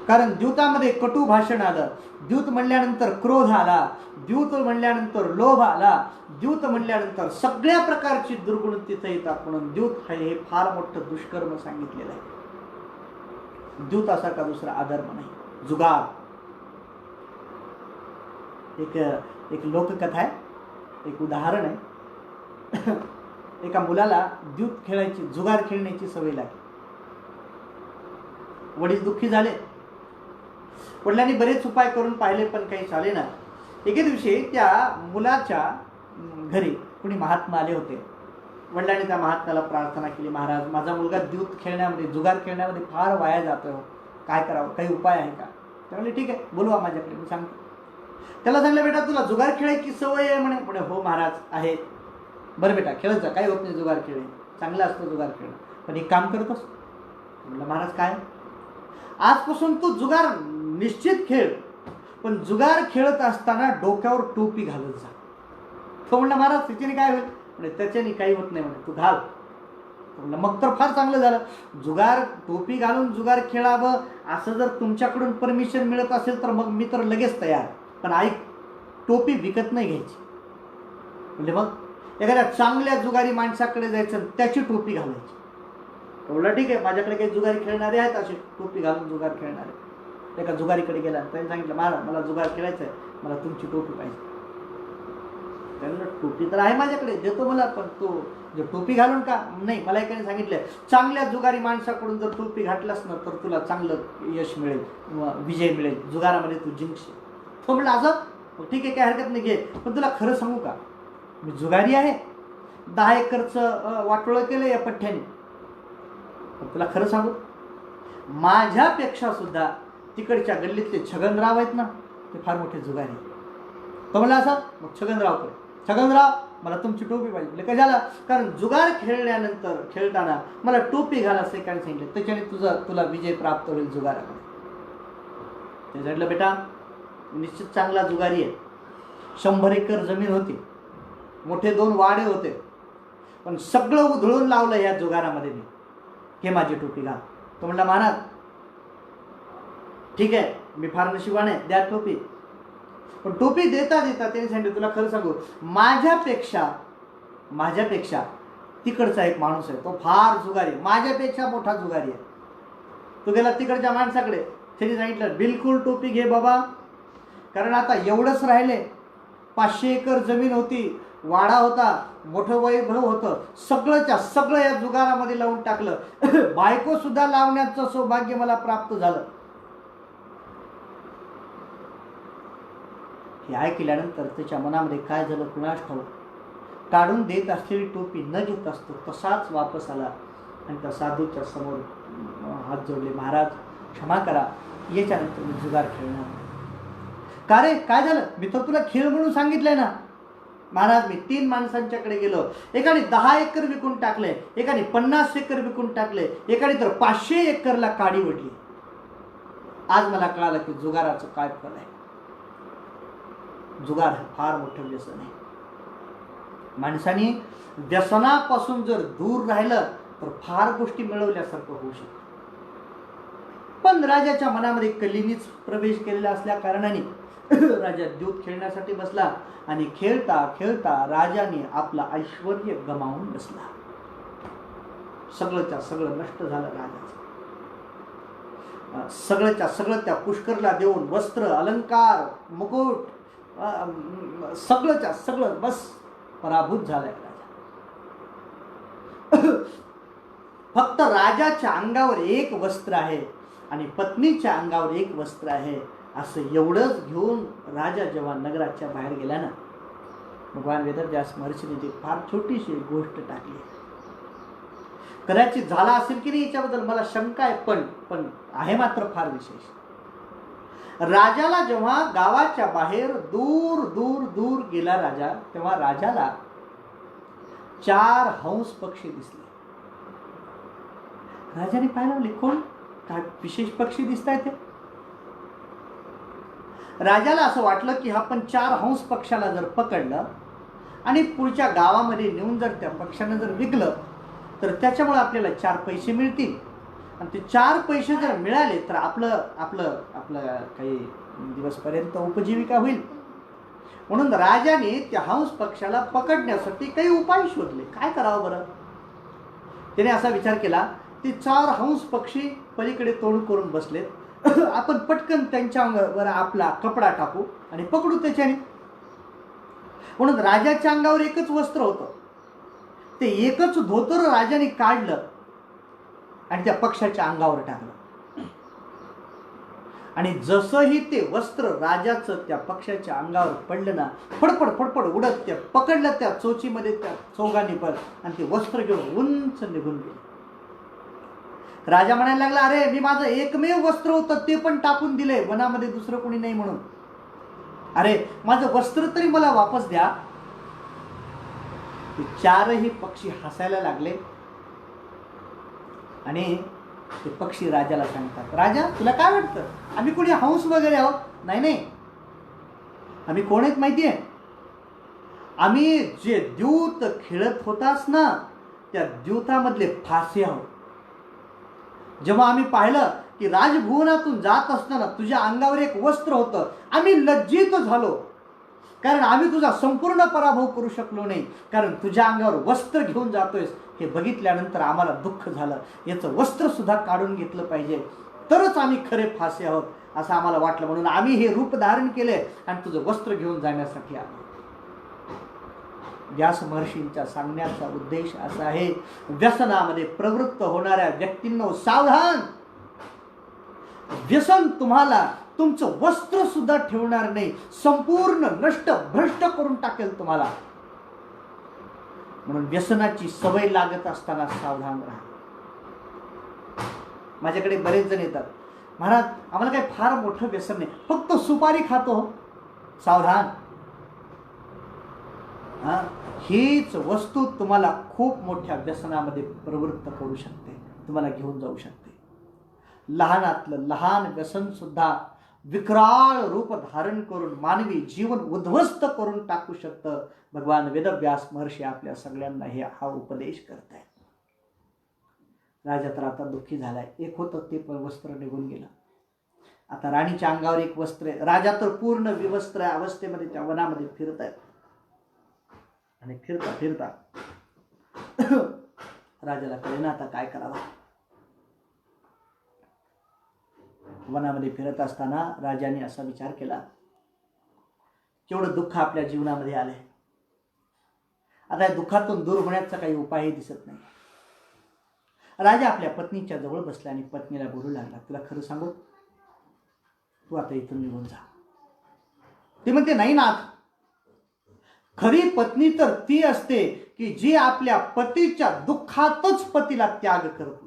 कारण द्यूतामध्ये कटू भाषण आलं, द्यूत म्हणल्यानंतर क्रोध आला, द्यूत म्हणल्यानंतर लोभ आला, द्यूत म्हणल्यानंतर सगळ्या प्रकारची दुर्गुण तिथे येतात. म्हणून द्यूत हे फार मोठं दुष्कर्म सांगितलेलं आहे. द्यूत असा का दुसरा अधर्म नाही. जुगार. एक लोककथा आहे, एक उदाहरण आहे. एका मुलाला द्यूत खेळायची, जुगार खेळण्याची सवय लागली. वडील दुःखी झाले. वडिलांनी बरेच उपाय करून पाहिले पण काही चाले ना. एके दिवशी त्या मुलाच्या घरी कुणी महात्मा आले होते. वडिलांनी त्या महात्म्याला प्रार्थना केली, महाराज माझा मुलगा द्यूत खेळण्यामध्ये, जुगार खेळण्यामध्ये फार वाया जातोय, काय करावं, काही उपाय आहे का? त्यामुळे ठीक आहे, बोलवा माझ्याकडे, मी सांगतो. त्याला सांगलं, बेटा तुला जुगार खेळायची सवय आहे म्हणे. म्हणे हो महाराज आहे. बरं बेटा खेळत जा, काही होत नाही, जुगार खेळणे चांगलं असतं जुगार खेळणं, पण एक काम करतोस? म्हणलं महाराज काय? आजपासून तू जुगार निश्चित खेळ, पण जुगार खेळत असताना डोक्यावर टोपी घालत जा. तो म्हणला महाराज त्याच्याने काय होईल? म्हणजे त्याच्याने काही होत नाही म्हणे, तू घाल. म्हणलं मग तर फार चांगलं झालं. जुगार टोपी घालून जुगार खेळावं असं जर तुमच्याकडून परमिशन मिळत असेल तर मग मी तर लगेच तयार. पण ऐक, टोपी विकत नाही घ्यायची. म्हणजे मग एखाद्या चांगल्या जुगारी माणसाकडे जायचं, त्याची टोपी घालायची. म्हणलं ठीक आहे, माझ्याकडे काही जुगारी खेळणारे आहेत असे टोपी घालून जुगार खेळणारे. एका जुगारीकडे गेला, त्यांनी सांगितलं महाराज मला जुगार खेळायचं आहे, मला तुमची टोपी पाहिजे. त्यांना टोपी तर आहे माझ्याकडे, देतो मला, पण तो टोपी घालून का? नाही, मला एकाने सांगितलं चांगल्या जुगारी माणसाकडून जर टोपी घातलास ना तर तुला चांगलं यश मिळेल, विजय मिळेल, जुगारामध्ये तू जिंकशील. तो म्हणला असं ठीक आहे, काय हरकत नाही, घे. पण तुला खरं सांगू का, मी जुगारी आहे, 10 एकरचं वाटोळं केलं या पठ्ठ्याने. पण तुला खरं सांगू, माझ्यापेक्षा सुद्धा तिकडच्या गल्लीतले छगनराव आहेत ना, ते फार मोठे जुगारी. तो म्हणला असं, मग छगनरावकडे, छगनराव मला तुमची टोपी पाहिजे. म्हणजे काय झालं, कारण जुगार खेळताना मला टोपी घाल असं एकाने सांगितलं, त्याच्याने तुला विजय प्राप्त होईल जुगाराकडे. ते म्हटलं बेटा निश्चित चांगला जुगारी आहे, 100 एकर जमीन होती, मोठे 2 वाडे होते, पण सगळं उधळून लावलं या जुगारामध्ये मी, हे माझी टोपी घाल. तो म्हणला महाराज ठीक आहे, मी फार नशिबाने आहे, द्या टोपी. पण टोपी देता देता त्याने सांगितलं, तुला खरं सांगू, माझ्यापेक्षा तिकडचा एक माणूस आहे, तो फार जुगारी, माझ्यापेक्षा मोठा जुगारी आहे. तो गेला तिकडच्या माणसाकडे, त्याने सांगितलं बिलकुल टोपी घे बाबा, कारण आता एवढंच राहिले, 500 एकर जमीन होती, वाडा होता, मोठं वैभव होतं, सगळंच्या सगळं या जुगारामध्ये लावून टाकलं. बायको सुद्धा लावण्याचं सौभाग्य मला प्राप्त झालं. हे ऐकल्यानंतर त्याच्या मनामध्ये काय झालं कुणास ठाऊक, काढून देत असलेली टोपी न घेत असतो तसाच वापस आला आणि त्या साधूच्या समोर हात जोडले, महाराज क्षमा करा, याच्यानंतर मी जुगार खेळणार. का रे काय झालं, मी तर तुला खेळ म्हणून सांगितलंय ना. महाराज मी 3 माणसांच्याकडे गेलो, एकाने 10 एकर विकून टाकले, एकाने 50 एकर विकून टाकले, एकाने तर 500 एकरला काडी वडली. आज मला कळालं की जुगाराचं काय फल आहे. जुगार फार मोठं व्यसन आहे. माणसाने व्यसनापासून जर दूर राहिलं तर फार गोष्टी मिळवल्यासारखं होऊ शकतं. पण राजाच्या मनामध्ये कलीनीच प्रवेश केलेला असल्या कारणाने राजा द्यूत खेळण्यासाठी बसला आणि खेळता खेळता राजाने आपला ऐश्वर्य गमावून बसला. सगळंच्या सगळं नष्ट झालं राजाचं. सगळंच्या सगळं त्या पुष्करला देऊन वस्त्र अलंकार मुकुट सगळंच्या सगळं बस पराभूत झालाय राजा. फक्त राजाच्या अंगावर एक वस्त्र आहे आणि पत्नीच्या अंगावर एक वस्त्र आहे, असं एवढंच घेऊन राजा जेव्हा नगराच्या बाहेर गेला ना, भगवान वेदव्यास महर्षीने ती फार छोटीशी गोष्ट टाकली. कदाचित झाला असेल की नाही याच्याबद्दल मला शंका आहे, पण आहे मात्र फार विशेष. राजाला जेव्हा गावाच्या बाहेर दूर दूर दूर गेला राजा, तेव्हा राजाला 4 हंस पक्षी दिसले. राजाने पाहायला लागले, कोण काय विशेष पक्षी दिसतायत ते. राजाला असं वाटलं की आपण 4 हंस पक्षाला जर पकडलं आणि पुढच्या गावामध्ये नेऊन जर त्या पक्षांना जर विकलं तर त्याच्यामुळे आपल्याला 4 पैसे मिळतील आणि ते 4 पैसे जर मिळाले तर आपलं काही दिवसपर्यंत उपजीविका होईल. म्हणून राजाने त्या हंस पक्षाला पकडण्यासाठी काही उपाय शोधले. काय करावं बरं, त्याने असा विचार केला, ते 4 हंस पक्षी पलीकडे तोंड करून बसलेत, आपण पटकन त्यांच्यावर आपला कपडा टाकू आणि पकडू त्याच्याने. म्हणून राजाच्या अंगावर एकच वस्त्र होतं, ते एकच धोतर राजाने काढलं आणि त्या पक्षाच्या अंगावर टाकलं. आणि जसंही ते वस्त्र राजाचं त्या पक्षाच्या अंगावर पडलं ना, फडफड फडफड उडत त्या पकडलं त्या चोचीमध्ये, त्या चौघांनी पण, आणि ते वस्त्र घेऊन उंच निघून गेले. राजा म्हणायला लागला, अरे मी माझं एकमेव वस्त्र होतं ते पण टाकून दिले, वनामध्ये दुसरं कोणी नाही म्हणून. अरे माझं वस्त्र तरी मला वापस द्या. ते 4ही पक्षी हसायला लागले आणि ते पक्षी राजाला सांगतात, राजा तुला काय वाटतं, आम्ही कोणी हंस वगैरे आहोत? नाही, आम्ही कोण आहेत माहिती आहे? आम्ही जे द्यूत खेळत होतास ना, त्या द्यूतामधले फासे आहोत. जेव्हा आम्ही पाहिलं की राजभुवनातून जात असताना तुझ्या अंगावर एक वस्त्र होतं, आम्ही लज्जित झालो, कारण आम्ही तुझा संपूर्ण पराभव करू शकलो नाही, कारण तुझ्या अंगावर वस्त्र घेऊन जातोयस हे बघितल्यानंतर आम्हाला दुःख झालं. याचं वस्त्र सुद्धा काढून घेतलं पाहिजे, तरच आम्ही खरे फासे आहोत असं आम्हाला वाटलं, म्हणून आम्ही हे रूप धारण केले आणि तुझं वस्त्र घेऊन जाण्यासाठी आलो. व्यास महर्षींच्या सांगण्याचा उद्देश असा आहे, व्यसनामध्ये प्रवृत्त होणाऱ्या व्यक्तींनो सावधान. व्यसन तुम्हाला तुमचं वस्त्र सुद्धा ठेवणार नाही, संपूर्ण नष्ट भ्रष्ट करून टाकेल तुम्हाला. म्हणून व्यसनाची सवय लागत असताना सावधान राहा. माझ्याकडे बरेच जण येतात, महाराज आम्हाला काही फार मोठं व्यसन नाही, फक्त सुपारी खातो. सावधान. हीच वस्तू तुम्हाला खूप मोठ्या व्यसनामध्ये प्रवृत्त करू शकते, तुम्हाला घेऊन जाऊ शकते. लहानातलं लहान व्यसन सुद्धा विक्राळ रूप धारण करून मानवी जीवन उद्ध्वस्त करून टाकू शकतं. भगवान वेदव्यास महर्षी आपल्या सगळ्यांना हा उपदेश करतायत. राजा तर आता दुःखी झालाय. एक होतं ते वस्त्र निघून गेलं. आता राणीच्या अंगावर एक वस्त्र आहे. राजा तर पूर्ण विवस्त्र अवस्थेमध्ये त्या वनामध्ये फिरत आहेत. आणि फिरता फिरता राजाला कळेना आता काय करावं. वनामध्ये फिरत असताना राजाने असा विचार केला, केवढं दुःख आपल्या जीवनामध्ये आलंय. आता या दुःखातून दूर होण्याचा काही उपायही दिसत नाही. राजा आपल्या पत्नीच्या जवळ बसला आणि पत्नीला बोलू लागला, तुला खरं सांगू, तू आता इथून निघून जा. ती म्हणते, नाही नाथ, खरी पत्नी तर ती असते की जी आपल्या पतीच्या दुःखातच पतीला त्याग करत नाही.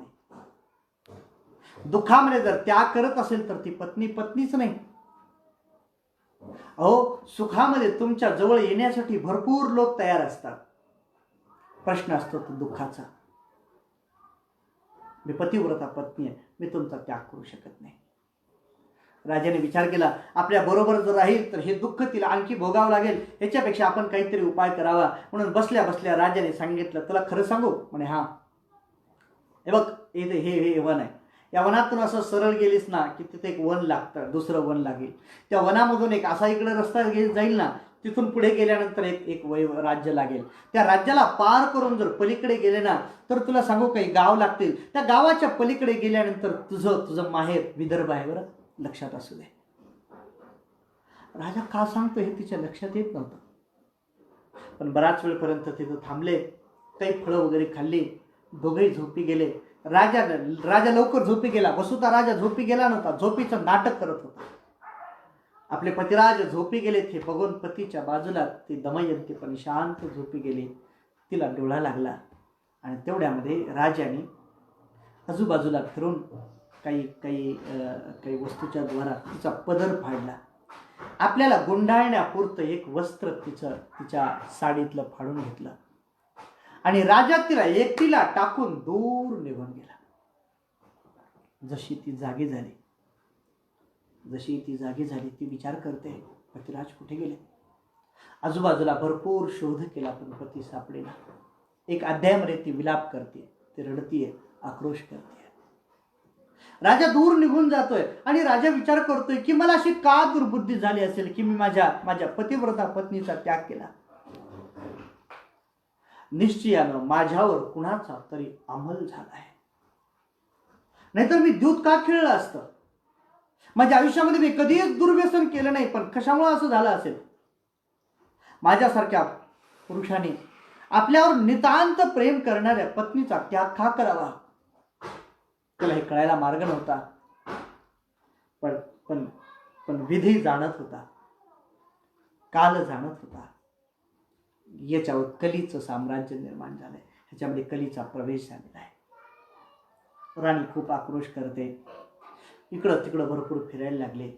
दुःखामध्ये जर त्याग करत असेल तर ती पत्नी पत्नीच नाही. अहो, सुखामध्ये तुमच्या जवळ येण्यासाठी भरपूर लोक तयार असतात. प्रश्न असतो तो दुःखाचा. मी पतिव्रता पत्नी आहे, मी तुमचा त्याग करू शकत नाही. राजाने विचार केला, आपल्या बरोबर जर राहील तर हे दुःख तिला आणखी भोगावं लागेल, ह्याच्यापेक्षा आपण काहीतरी उपाय करावा. म्हणून बसल्या बसल्या राजाने सांगितलं, तुला खरं सांगू? म्हणे हा. हे बघ, हे वन आहे. या वनातून असं सरळ गेलीस ना की तिथे एक वन लागतं, दुसरं वन लागेल. त्या वनामधून एक असा इकडे रस्ता जाईल ना, तिथून पुढे गेल्यानंतर एक राज्य लागेल. त्या राज्याला पार करून जर पलीकडे गेले ना तर तुला सांगू काही गाव लागतील. त्या गावाच्या पलीकडे गेल्यानंतर तुझं माहेर विदर्भ आहे, बरं लक्षात असू दे. राजा का सांगतो हे तिच्या लक्षात येत नव्हतं. पण बराच वेळपर्यंत तिथं थांबले, काही फळं वगैरे खाल्ली, दोघेही झोपी गेले. राजा लवकर झोपी गेला. वसुता राजा झोपी गेला नव्हता, झोपीचं नाटक करत होता. आपले पतिराज झोपी गेलेत हे बघून पतीच्या बाजूला ती दमयंती पण शांत झोपी गेली. तिला डोळा लागला आणि तेवढ्यामध्ये राजाने आजूबाजूला फिरून काही वस्तूच्या द्वारा तिचा पदर फाडला. आपल्याला गुंडाळण्यापुरतं एक वस्त्र तिच्या साडीतलं फाडून घेतलं आणि राजा तिला एकटीला टाकून दूर निघून गेला. जशी ती जागी झाली ती विचार करते, पतिराज कुठे गेले? आजूबाजूला भरपूर शोध केला पण पती सापडेना. एक अध्यायामध्ये ती विलाप करते, ती रडतीये, आक्रोश करते. राजा दूर निघून जातोय आणि राजा विचार करतोय की मला अशी का दुर्बुद्धी झाली असेल की मी माझ्या पतिव्रता पत्नीचा त्याग केला. निश्चयानं माझ्यावर कुणाचा तरी अंमल झाला आहे, नाहीतर मी दूध का खेळलं असतं. माझ्या आयुष्यामध्ये मी कधीच दुर्व्यसन केलं नाही, पण कशामुळे असं झालं असेल. माझ्यासारख्या पुरुषाने आपल्यावर नितांत प्रेम करणाऱ्या पत्नीचा त्याग का करावा. त्याला हे कळायला मार्ग नव्हता. पण विधी जाणत होता, काल जाणत होता. याच्यावर कलीचं साम्राज्य निर्माण झालंय, ह्याच्यामध्ये कलीचा प्रवेश झालेला आहे. राणी खूप आक्रोश करते, इकडं तिकडं भरपूर फिरायला लागले.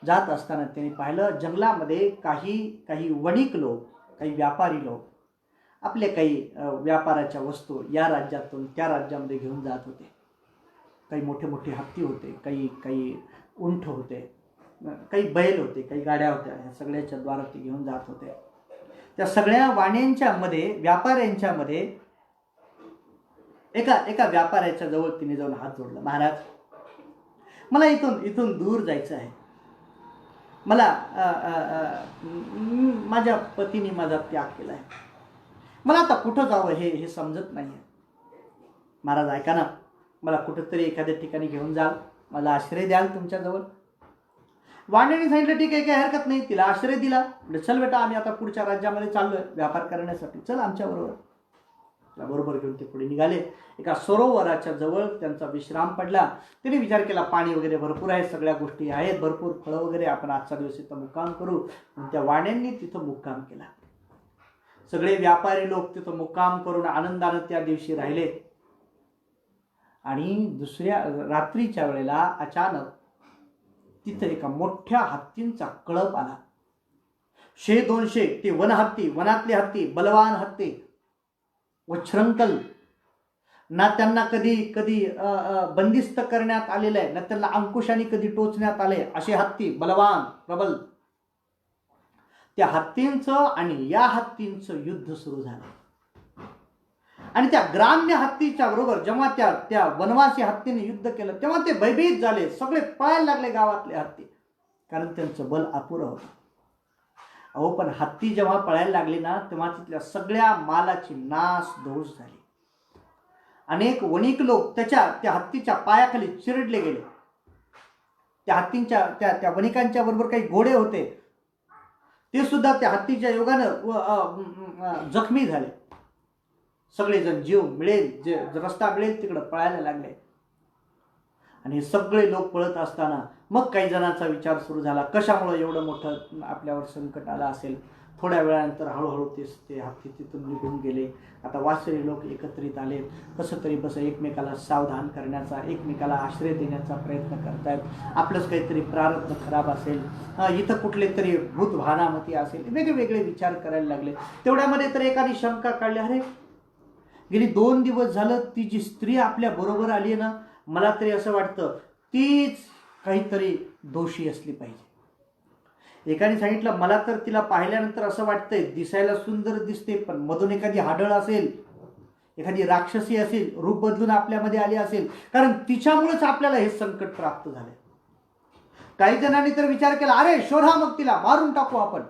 जात असताना त्यांनी पाहिलं जंगलामध्ये काही वणिक लोक, काही व्यापारी लोक आपले काही व्यापाराच्या वस्तू या राज्यातून त्या राज्यामध्ये घेऊन जात होते. काही मोठे मोठे हत्ती होते, काही उंट होते, काही बैल होते, काही गाड्या होत्या. ह्या सगळ्याच्या द्वारा ते घेऊन जात होते. त्या सगळ्या वाण्यांच्या मध्ये, व्यापाऱ्यांच्या मध्ये एका व्यापाऱ्याच्या जवळ तिने जाऊन हात जोडला. महाराज, मला इथून दूर जायचं आहे. मला माझ्या पतीने माझा त्याग केला आहे. मला आता कुठं जावं हे समजत नाही आहे. महाराज ऐका ना, मला कुठंतरी एखाद्या ठिकाणी घेऊन जाल, मला आश्रय द्याल तुमच्याजवळ. वाण्याने सांगितलं ठीक आहे, काही हरकत नाही. तिला आश्रय दिला. म्हणजे चल बेटा, आम्ही आता पुढच्या राज्यामध्ये चाललोय व्यापार करण्यासाठी, चल आमच्याबरोबर. त्याला बरोबर घेऊन ते पुढे निघाले. एका सरोवराच्या जवळ त्यांचा विश्राम पडला. त्याने विचार केला पाणी वगैरे भरपूर आहे, सगळ्या गोष्टी आहेत, भरपूर फळं वगैरे, आपण आजचा दिवस इथं मुक्काम करू. आणि त्या वाण्यांनी तिथं मुक्काम केला. सगळे व्यापारी लोक तिथं मुक्काम करून आनंदानं त्या दिवशी राहिले. आणि दुसऱ्या रात्रीच्या वेळेला अचानक तिथं एका मोठ्या हत्तींचा कळप आला. 100-200 ते वनहत्ती, वनातले हत्ती, बलवान हत्ती, उच्छृंखल, ना त्यांना कधी कधी बंदिस्त करण्यात आलेलं आहे, ना त्यांना अंकुशाने कधी टोचण्यात आले, असे हत्ती बलवान प्रबल. त्या हत्तींचं आणि या हत्तींचं युद्ध सुरू झालं. आणि त्या ग्राम्य हत्तीच्या बरोबर जेव्हा त्या वनवासी हत्तीने युद्ध केलं तेव्हा ते भयभीत झाले. सगळे पळायला लागले गावातले हत्ती, कारण त्यांचं बल अपुरं होतं. अहो, पण हत्ती जेव्हा पळायला लागली ना तेव्हा तिथल्या सगळ्या मालाची नासधूस झाली. अनेक वणिक लोक त्या हत्तीच्या पायाखाली चिरडले गेले. त्या हत्तींच्या त्या वणिकांच्या बरोबर काही घोडे होते, ते सुद्धा त्या हत्तीच्या योगानं जखमी झाले. सगळेजण जीव मिळेल, जे रस्ता मिळेल तिकडं पळायला लागले. आणि सगळे लोक पळत असताना मग काही जणांचा विचार सुरू झाला, कशामुळे एवढं मोठं आपल्यावर संकट आलं असेल. थोड्या वेळानंतर हळूहळू ते हत्ती तिथून निघून गेले. आता वासरी लोक एकत्रित आले, कसं तरी बस एकमेकाला सावधान करण्याचा, एकमेकाला आश्रय देण्याचा प्रयत्न करतायत. आपलंच काहीतरी प्रारब्ध खराब असेल, इथं कुठले तरी भूत भानामती असेल, वेगवेगळे विचार करायला लागले. तेवढ्यामध्ये तर एकाने शंका काढली, अरे गेली 2 दिवस झालं ती जी स्त्री आपल्या बरोबर आली आहे ना, मला तरी असं वाटतं तीच काहीतरी दोषी असली पाहिजे. एकाने सांगितलं, मला तर तिला पाहिल्यानंतर असं वाटतंय दिसायला सुंदर दिसते, पण मधून एखादी हाडळ असेल, एखादी राक्षसी असेल, रूप बदलून आपल्यामध्ये आली असेल, कारण तिच्यामुळेच आपल्याला हे संकट प्राप्त झाले. काही जणांनी तर विचार केला, अरे शोधा मग तिला, मारून टाकू आपण.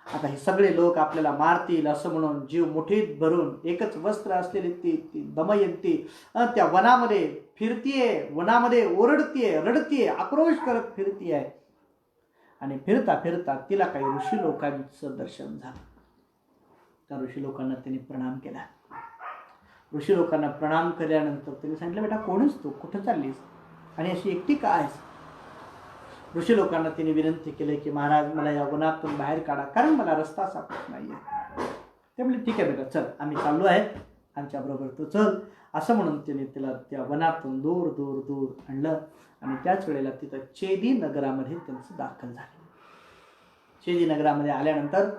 आता हे सगळे लोक आपल्याला मारतील असं म्हणून जीव मुठीत भरून एकच वस्त्र असलेली ती दमयंती त्या वनामध्ये फिरतीये, वनामध्ये ओरडतीये, रडतीये, आक्रोश करत फिरतीये. आणि फिरता फिरता तिला काही ऋषी लोकांचं दर्शन झालं. त्या ऋषी लोकांना त्यांनी प्रणाम केला. ऋषी लोकांना प्रणाम केल्यानंतर त्यांनी सांगितलं, बेटा कोणच तू, कुठं चाललीस आणि अशी एकटी का आहेस? ऋषी लोकांना तिने विनंती केली की महाराज मला या वनातून बाहेर काढा, कारण मला रस्ता सापडत नाही आहे. ते म्हणले, ठीक आहे बेटा, चल, आम्ही चाललो आहे, आमच्याबरोबर तू चल. असं म्हणून तिने तिला त्या वनातून दूर दूर दूर आणलं. आणि त्याच वेळेला तिथं चेदी नगरामध्ये त्यांचं दाखल झाले. चेदी नगरामध्ये आल्यानंतर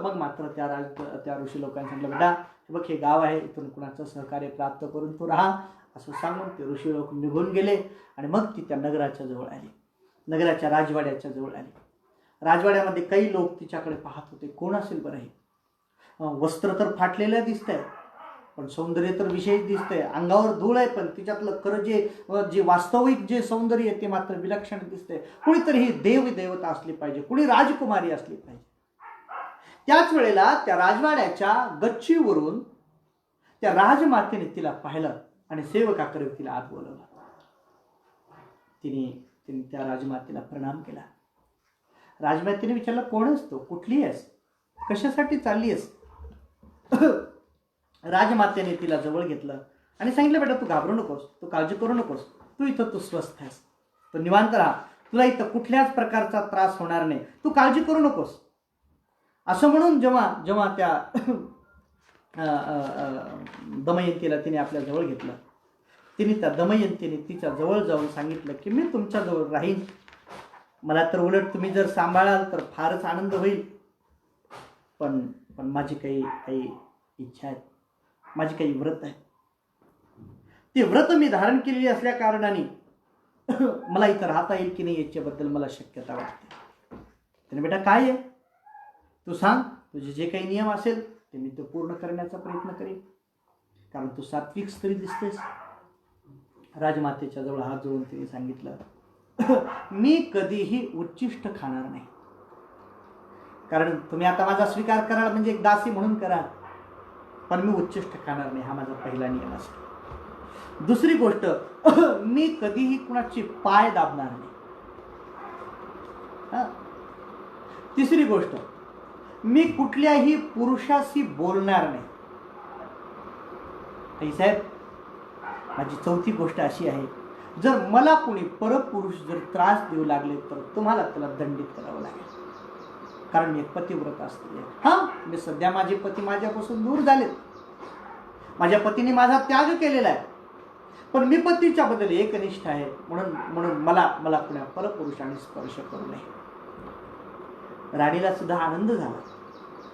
मग मात्र त्या ऋषी लोकांनी सांगितलं, बेटा बघ हे गाव आहे, इथून कुणाचं सहकार्य प्राप्त करून तू राहा, असं सांगून ते ऋषी लोक निघून गेले. आणि मग ती त्या नगराच्या जवळ आली, नगराच्या राजवाड्याच्या जवळ आली. राजवाड्यामध्ये काही लोक तिच्याकडे पाहत होते. कोण असेल बरं हे? वस्त्र तर फाटलेलं दिसतंय, पण सौंदर्य तर विशेष दिसतंय. अंगावर धूळ आहे, पण तिच्यातलं खरं जे वास्तविक जे सौंदर्य आहे ते मात्र विलक्षण दिसतंय. कुणीतरी ही देवदेवता असली पाहिजे, कुणी राजकुमारी असली पाहिजे. त्याच वेळेला त्या राजवाड्याच्या गच्चीवरून त्या राजमातेने तिला पाहिलं आणि सेवकाकडे तिला आत बोलवलं. तिने त्या राजमातेला प्रणाम केला. राजमातेने विचारलं, कोण आहेस तू, कुठली आहेस, कशासाठी चालली आहेस? राजमातेने तिला जवळ घेतलं आणि सांगितलं, बेटा तू घाबरू नकोस, तू काळजी करू नकोस, तू इथं तू स्वस्थ आहेस, तू निवांत राहा, तुला इथं कुठल्याच प्रकारचा त्रास होणार नाही, तू काळजी करू नकोस. असं म्हणून जेव्हा त्या दमयंतीला तिने आपल्या जवळ घेतलं, तिने त्या दमयंतीने तिच्या जवळ जाऊन सांगितलं की मी तुमच्याजवळ राहीन, मला तर उलट तुम्ही जर सांभाळाल तर फारच आनंद होईल. पण माझी काही इच्छा आहेत, माझी काही व्रत आहे. ते व्रत मी धारण केलेली असल्या कारणाने मला इथं राहता येईल की नाही याच्याबद्दल मला शक्यता वाटते. त्याने बेटा काय आहे तू सांग, तुझे जे काही नियम असेल ते मी तो पूर्ण करण्याचा प्रयत्न करेन, कारण तू सात्विक स्त्री दिसतेस. राजमातेच्या जवळ हात जोडून तिने सांगितलं, मी कधीही उच्चिष्ट खाणार नाही, कारण तुम्ही आता माझा स्वीकार कराल म्हणजे एक दासी म्हणून कराल, पण मी उच्चिष्ट खाणार नाही, हा माझा पहिला नियम असेल. दुसरी गोष्ट, मी कधीही कुणाची पाय दाबणार नाही. तिसरी गोष्ट, मी कुठल्याही पुरुषाशी बोलणार नाही. आई साहेब, माझी चौथी गोष्ट अशी आहे, जर मला कोणी परपुरुष जर त्रास देऊ लागले तर तुम्हाला त्याला दंडित करावं लागेल. कारण मी एक पतिव्रत असते. हां, मी सध्या माझे पती माझ्यापासून दूर झालेत, माझ्या पतीने माझा त्याग केलेला आहे, पण मी पतीच्या बद्दल एकनिष्ठ आहे. म्हणून म्हणून मला मला कुण्या परपुरुषाने स्पर्श करू नये. राणीला सुद्धा आनंद झाला.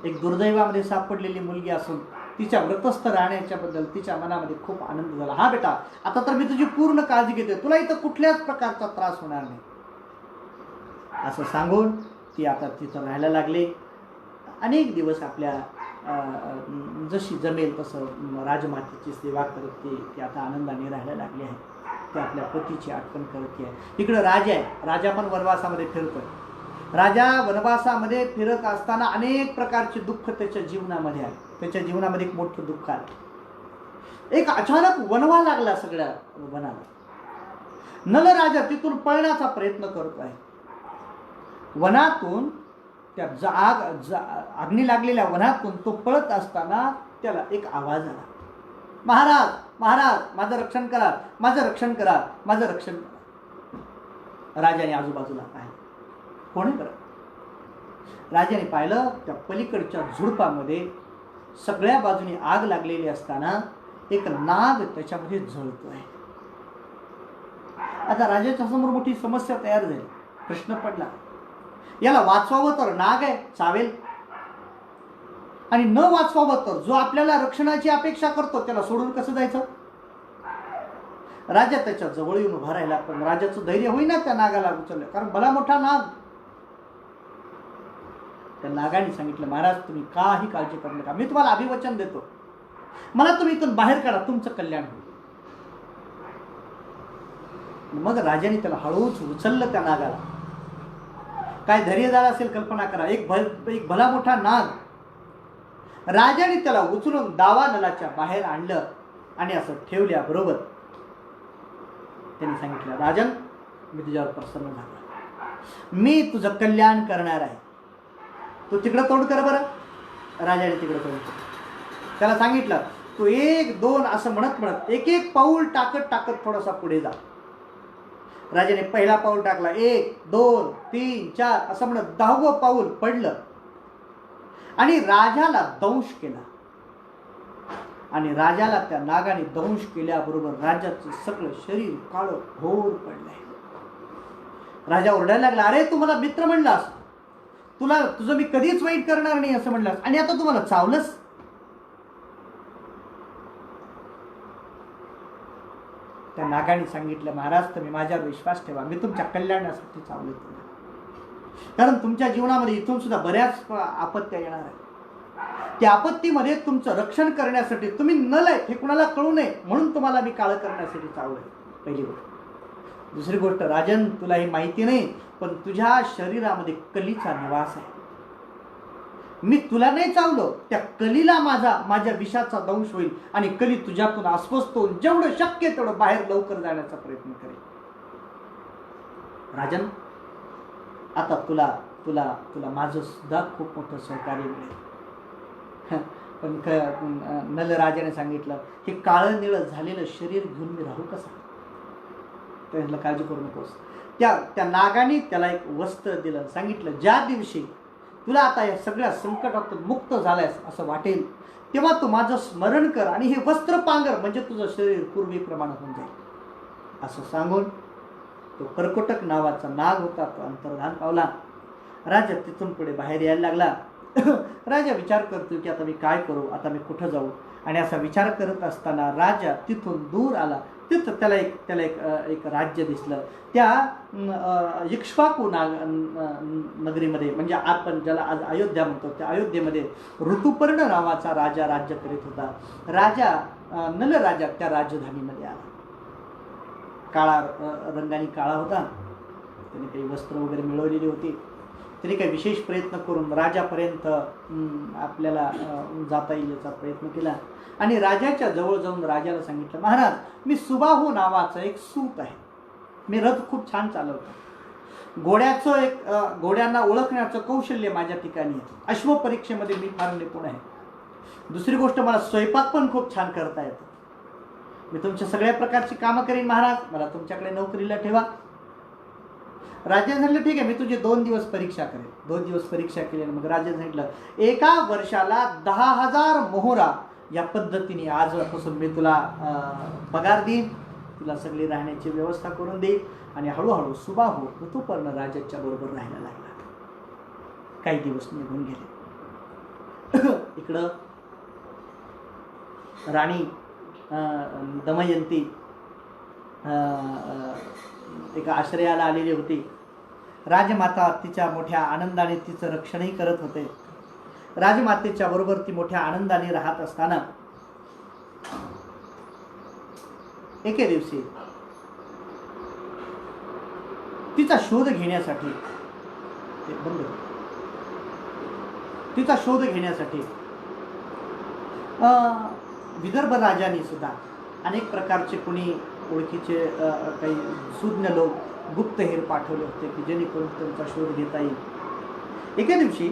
एक दुर्दैवामध्ये सापडलेली मुलगी असून तिच्या व्रतस्थ राहण्याच्या बद्दल तिच्या मनामध्ये खूप आनंद झाला. हा बेटा, आता तर मी तुझी पूर्ण काळजी घेते, तुला इथं कुठल्याच प्रकारचा त्रास होणार नाही असं सांगून ती आता तिथं राहायला लागली. अनेक दिवस आपल्या जशी जमेल तसं राजमातेची सेवा करते. ती आता आनंदाने राहायला लागली आहे. ती आपल्या पतीची आठवण करते आहे. इकडं राजा आहे, राजा पण वनवासामध्ये फिरतोय. राजा वनवासामध्ये फिरत असताना अनेक प्रकारचे दुःख त्याच्या जीवनामध्ये आले. त्याच्या जीवनामध्ये एक मोठं दुःख आलं. एक अचानक वणवा लागला सगळ्या वनाला. नल राजा तिथून पळण्याचा प्रयत्न करतो आहे. वनातून त्या अग्नी लागलेल्या वनातून तो पळत असताना त्याला एक आवाज आला, महाराज महाराज, माझं रक्षण करा, माझं रक्षण करा, माझं रक्षण करा. राजाने आजूबाजूला पाहिलं, कोणी करत? राजाने पाहिलं त्या पलीकडच्या झुडपामध्ये सगळ्या बाजूने आग लागलेली असताना एक नाग त्याच्यामध्ये जळतोय. आता राजाच्या समोर मोठी समस्या तयार झाली. प्रश्न पडला, याला वाचवावं तर नाग आहे, चावेल, आणि न वाचवावं तर जो आपल्याला रक्षणाची अपेक्षा करतो त्याला सोडून कसं जायचं? राजा त्याच्या जवळ येऊन उभा राहिला, पण राजाचं धैर्य होईना त्या नागाला उचललं, कारण भला मोठा नाग. त्या नागाने सांगितलं, महाराज तुम्ही काही काळजी करू नका, मी तुम्हाला अभिवचन देतो, मला तुम्ही इथून बाहेर काढा, तुमचं कल्याण होईल. मग राजाने त्याला हळूच उचललं. त्या नागाला काय धैर्य झालं असेल कल्पना करा. एक भला मोठा नाग. राजाने त्याला उचलून दावा नलाच्या बाहेर आणलं आणि असं ठेवल्याबरोबर त्यांनी सांगितलं, राजन मी तुझ्यावर प्रसन्न झालो, मी तुझं कल्याण करणार आहे, तू तिकडं तोंड कर बरं. राजाने तिकडं तोंड केलं. त्याला सांगितलं, तू 1 2 असं म्हणत म्हणत एक एक पाऊल टाकत टाकत थोडासा पुढे जा. राजाने पहिला पाऊल टाकला, 1 2 3 4 असं म्हणत 10वं पाऊल पडलं आणि राजाला दंश केला. आणि राजाला त्या नागाने दंश केल्याबरोबर राजाचं सगळं शरीर काळं घोर पडलंय. राजा ओरडायला लागला, अरे तू मला मित्र म्हणलास, तुझं मी कधीच वाईट करणार नाही असं म्हणलास, आणि आता तू मला चावलंस. त्या नागाने सांगितलं, महाराज तुम्ही माझ्यावर विश्वास ठेवा, मी तुमच्या कल्याणासाठी चावले तुला, कारण तुमच्या जीवनामध्ये इथून सुद्धा बऱ्याच आपत्त्या येणार आहेत. त्या आपत्तीमध्ये तुमचं रक्षण करण्यासाठी तुम्ही नलय हे कुणाला कळू नये म्हणून तुम्हाला मी काळं करण्यासाठी चावलंय. पहिली गोष्ट. दुसरी गोष्ट, राजन तुला ही माहिती नाही, पण तुझ्या शरीरामध्ये कलीचा निवास आहे. मी तुला नाही चावलो, त्या कलीला माझ्या विषाचा दंश होईल आणि कली तुझ्यातून अस्वस्थ होऊन जेवढं शक्य तेवढं बाहेर लवकर जाण्याचा प्रयत्न करेल. राजन आता तुला माझं सुद्धा खूप मोठं सहकार्य मिळेल. पण नलराजाने सांगितलं, हे काळं निळं झालेलं शरीर घेऊन मी राहू कसं? त्याला काळजी करू नकोस. त्या नागाने त्याला एक वस्त्र दिलं. सांगितलं, ज्या दिवशी तुला आता या सगळ्या संकटातून मुक्त झाल्यास असं वाटेल तेव्हा तू माझं स्मरण कर आणि हे वस्त्र पांघर, म्हणजे तुझं शरीर पूर्वीप्रमाणे होऊन जाईल. असं सांगून तो कर्कोटक नावाचा नाग होता तो अंतर्धान पावला. राजा तिथून पुढे बाहेर यायला लागला. राजा विचार करतो की आता मी काय करू, आता मी कुठं जाऊ, आणि असा विचार करत असताना राजा तिथून दूर आला. तिथं त्याला एक राज्य दिसलं. त्या इक्ष्वाकू नगरीमध्ये, म्हणजे आपण ज्याला आज अयोध्या म्हणतो, त्या अयोध्येमध्ये ऋतुपर्ण नावाचा राजा राज्य करीत होता. राजा नल राजा त्या राजधानीमध्ये आला. काळा रंगाने काळा होता. त्याने काही वस्त्र वगैरे मिळवलेली होती. त्याने काही विशेष प्रयत्न करून राजापर्यंत आपल्याला जाता येईल याचा प्रयत्न केला आणि राजाच्या जवळ जाऊन राजाला सांगितलं, महाराज मी सुबाहू नावाचा एक सूत आहे, मी रथ खूप छान चालवतो, घोड्यांना ओळखण्याचं कौशल्य माझ्या ठिकाणी आहे, अश्वपरीक्षेमध्ये मी फार निपुण आहे, दुसरी गोष्ट मला स्वयंपाक पण खूप छान करता येतो, मी तुमच्या सगळ्या प्रकारची कामं करीन महाराज, मला तुमच्याकडे नोकरीला ठेवा. राजाने सांगितलं ठीक आहे, मी तुझे 2 दिवस परीक्षा करेन. 2 दिवस परीक्षा केली. मग राजाने सांगितलं 1 वर्षाला 10,000 मोहरा या पद्धतीने आजपासून मी तुला पगार देईन, तुला सगळी राहण्याची व्यवस्था करून देईन. आणि हळूहळू सुबाहू ऋतुपर्ण राजाच्या बरोबर राहायला लागला. काही दिवस निघून गेले. इकडं राणी दमयंती एका आश्रयाला आलेली होती. राजमाता तिच्या मोठ्या आनंदाने तिचं रक्षणही करत होते. राजमातेच्या बरोबर ती मोठ्या आनंदाने राहत असताना एके दिवशी तिचा शोध घेण्यासाठी विदर्भ राजांनी सुद्धा अनेक प्रकारचे कोणी ओळखीचे काही सुज्ञ लोक गुप्तहेर पाठवले होते की जेणेकरून त्यांचा शोध घेता येईल. एके दिवशी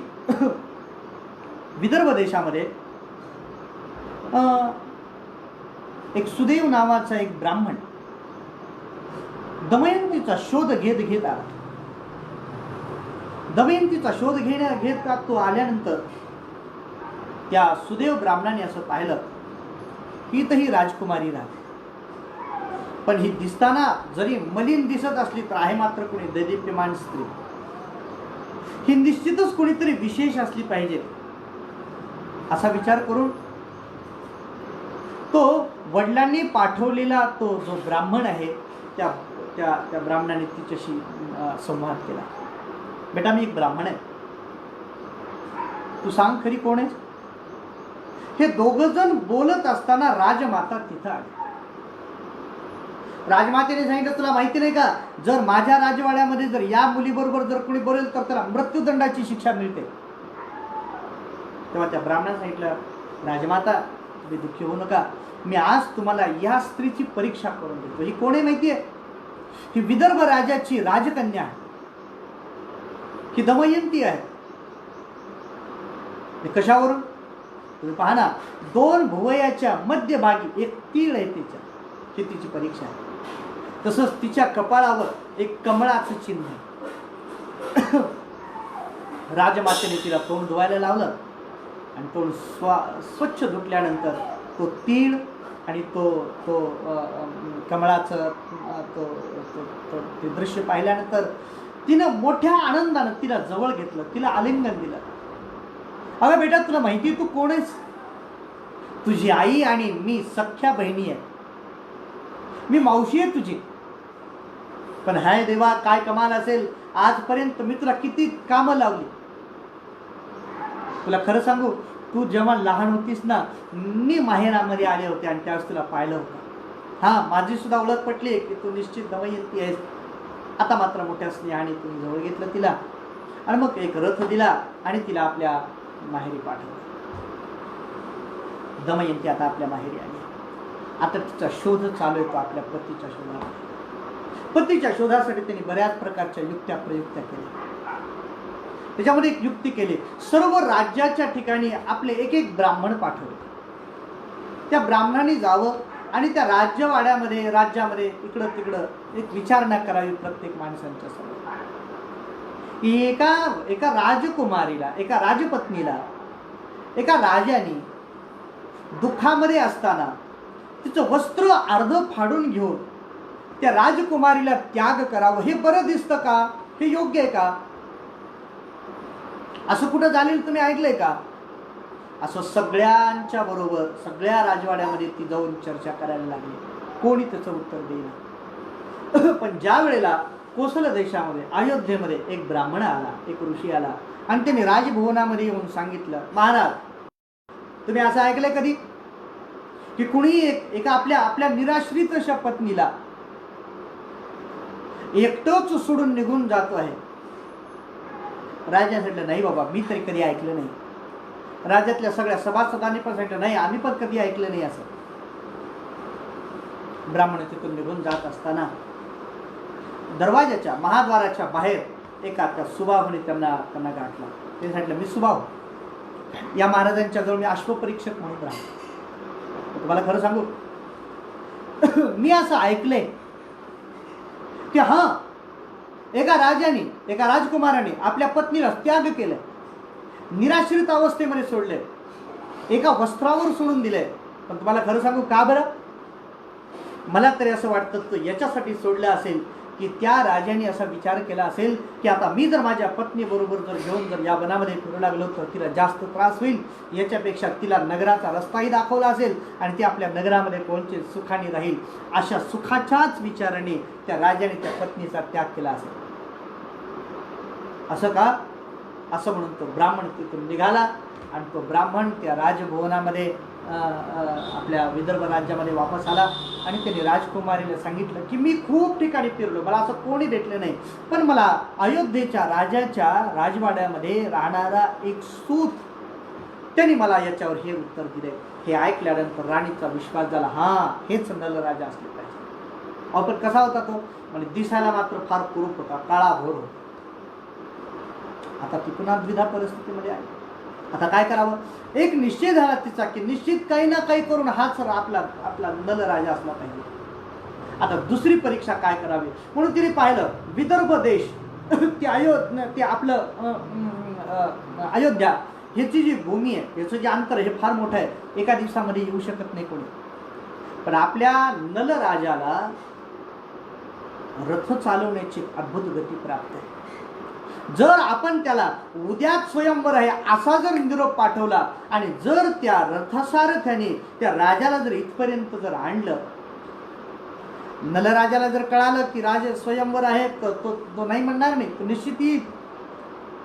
विदर्भ देशामध्ये एक सुदेव नावाचा एक ब्राह्मण दमयंतीचा शोध घेत आला. दमयंतीचा शोध घेता तो आल्यानंतर त्या सुदेव ब्राह्मणाने असं पाहिलं की ही राजकुमारी राहते, पण ही दिसताना जरी मलिन दिसत असली तर आहे मात्र कोणी दैदिप्यमान स्त्री. ही निश्चितच कोणीतरी विशेष असली पाहिजे असा विचार करून तो वडिलांनी पाठवलेला तो जो ब्राह्मण आहे त्या त्या त्या ब्राह्मणाने तिच्याशी संवाद केला. बेटा, मी एक ब्राह्मण आहे, तू सांग खरी कोण आहेस? हे दोघं जण बोलत असताना राजमाता तिथं आली. राजमातेने सांगितलं, तुला माहिती नाही का, जर माझ्या राजवाड्यामध्ये जर या मुलीबरोबर जर कोणी बोलेल तर त्याला मृत्यूदंडाची शिक्षा मिळते. तेव्हा त्या ब्राह्मणाने सांगितलं, राजमाता तुम्ही दुःखी होऊ नका, मी आज तुम्हाला या स्त्रीची परीक्षा करून देतो. ही कोण आहे माहिती आहे? ही विदर्भ राजाची राजकन्या आहे, ही दमयंती आहे. कशावरून? तुम्ही पहा ना, 2 भुवयाच्या मध्यभागी एक तीळ आहे तिच्या, ही तिची परीक्षा आहे. तसंच तिच्या कपाळावर एक कमळाचं चिन्ह आहे. राजमातेने तिला तोंड धुवायला लावलं आणि तोंड स्वच्छ धुतल्यानंतर तो तीळ आणि तो तो कमळाचं ते दृश्य पाहिल्यानंतर तिनं मोठ्या आनंदानं तिला जवळ घेतलं, तिला आलिंगन दिलं. अगं बेटा, तुला माहिती आहे तू कोण आहेस? तुझी आई आणि मी सख्या बहिणी आहे, मी मावशी आहे तुझी. पण हाय देवा, काय कमाल असेल, आजपर्यंत मी तुला किती कामं लावली. तुला खरं सांगू, तू जेव्हा लहान होतीस ना, मी माहेरामध्ये आले होते आणि त्यावेळेस तुला पाहिलं होतं. हां, माझी सुद्धा ओळख पटली की तू निश्चित दमयंती आहेस. आता मात्र मोठ्या स्नेहाने तुम्ही जवळ घेतलं तिला आणि मग एक रथ दिला आणि तिला आपल्या माहेरी पाठवलं. दमयंती आता आपल्या माहेरी आली. आता तिचा शोध चालू येतो आपल्या पतीच्या शोधासाठी. पतीच्या शोधासाठी त्यांनी बऱ्याच प्रकारच्या युक्त्या प्रयुक्त्या केल्या. त्याच्यामध्ये एक युक्ती केली, सर्व राज्याच्या ठिकाणी आपले एक एक ब्राह्मण पाठवले. त्या ब्राह्मणांनी जावं आणि त्या राज्यामध्ये इकडं तिकडं एक विचारणा करावी प्रत्येक माणसांच्या समोर. एका राजकुमारीला, एका राजपत्नीला एका राजाने दुःखामध्ये असताना तिचं वस्त्र अर्ध फाडून घेऊन त्या राजकुमारीला त्याग करावं, हे बरं दिसतं का? हे योग्य आहे का? असं कुठं झालेलं तुम्ही ऐकलंय का? असं सगळ्यांच्या बरोबर सगळ्या राजवाड्यामध्ये ती जाऊन चर्चा करायला लागली. कोणी त्याचं उत्तर देईना. पण ज्या वेळेला कोसल देशामध्ये अयोध्येमध्ये एक ब्राह्मण आला, एक ऋषी आला आणि त्याने राजभवनामध्ये येऊन सांगितलं, महाराज, तुम्ही असं ऐकलंय कधी की कुणी एका आपल्या निराश्रित अशा पत्नीला एकटंच सोडून निघून जातो आहे? राजा म्हटलं, नाही बाबा, मी तरी कधी ऐकलं नाही. राज्यातल्या सगळ्या सभासदांनी पण सांगितलं, नाही, आम्ही पण कधी ऐकलं नाही असं. ब्राह्मण तिथून निघून जात असताना दरवाजाच्या महाद्वाराच्या बाहेर एका त्या सुबाहूने त्यांना गाठला. ते सांगितलं, मी सुबाहू, या महाराजांच्या जवळ मी अश्वपरीक्षक म्हणून राहतो. तुम्हाला खरं सांगू, मी असं ऐकलंय की हां, एका राजाने, एका राजकुमाराने आपल्या पत्नीला त्याग केलं, निराश्रित अवस्थेमध्ये सोडले, एका वस्त्रावर सोडून दिले. पण तुम्हाला खरं सांगू का बरं? मला तरी असं वाटतं तो याच्यासाठी सोडलं असेल की त्या राजाने असा विचार केला असेल की आता मी जर माझ्या पत्नीबरोबर जर घेऊन जर या वनामध्ये फिरू लागलो तर तिला जास्त त्रास होईल, याच्यापेक्षा तिला नगराचा रस्ताही दाखवला असेल आणि ती आपल्या नगरामध्ये कोणते सुखाने राहील, अशा सुखाच्याच विचाराने त्या राजाने त्या पत्नीचा त्याग केला असेल. असं का? असं म्हणून तो ब्राह्मण तिथून निघाला आणि तो ब्राह्मण त्या राजभवनामध्ये आपल्या विदर्भ राज्यामध्ये वापस आला आणि त्याने राजकुमारीला सांगितलं की मी खूप ठिकाणी फिरलो, मला असं कोणी भेटलं नाही, पण मला अयोध्येच्या राजाच्या राजवाड्यामध्ये राहणारा एक सूत त्यांनी मला याच्यावर हे उत्तर दिले. हे ऐकल्यानंतर राणीचा विश्वास झाला, हां हेच नलराजा असले पाहिजे. अहो पण कसा होता तो? म्हणजे दिसायला मात्र फार कुरूप होता, काळाभोर होता. आता ती पुन्हा द्विधा परिस्थितीमध्ये आहे. आता काय करावं? एक निश्चय झाला तिचा की निश्चित काही ना काही करून हाच आपला नलराजा असला पाहिजे. आता दुसरी परीक्षा काय करावी म्हणून तिने पाहिलं विदर्भ देश ते आपलं अयोध्या ह्याची जी भूमी आहे, ह्याचं जे अंतर हे फार मोठं आहे, एका दिवसामध्ये येऊ शकत नाही कोणी. पण आपल्या नलराजाला रथ चालवण्याची अद्भुत गती प्राप्त आहे. जर आपण त्याला उद्याच स्वयंवर आहे असा जर निरोप पाठवला आणि जर त्या रथसारथ्याने त्या राजाला जर इथपर्यंत जर आणलं, नलराजाला जर कळालं की राज स्वयंवर आहे तर तो नाही म्हणणार नाही, तो निश्चित येईल,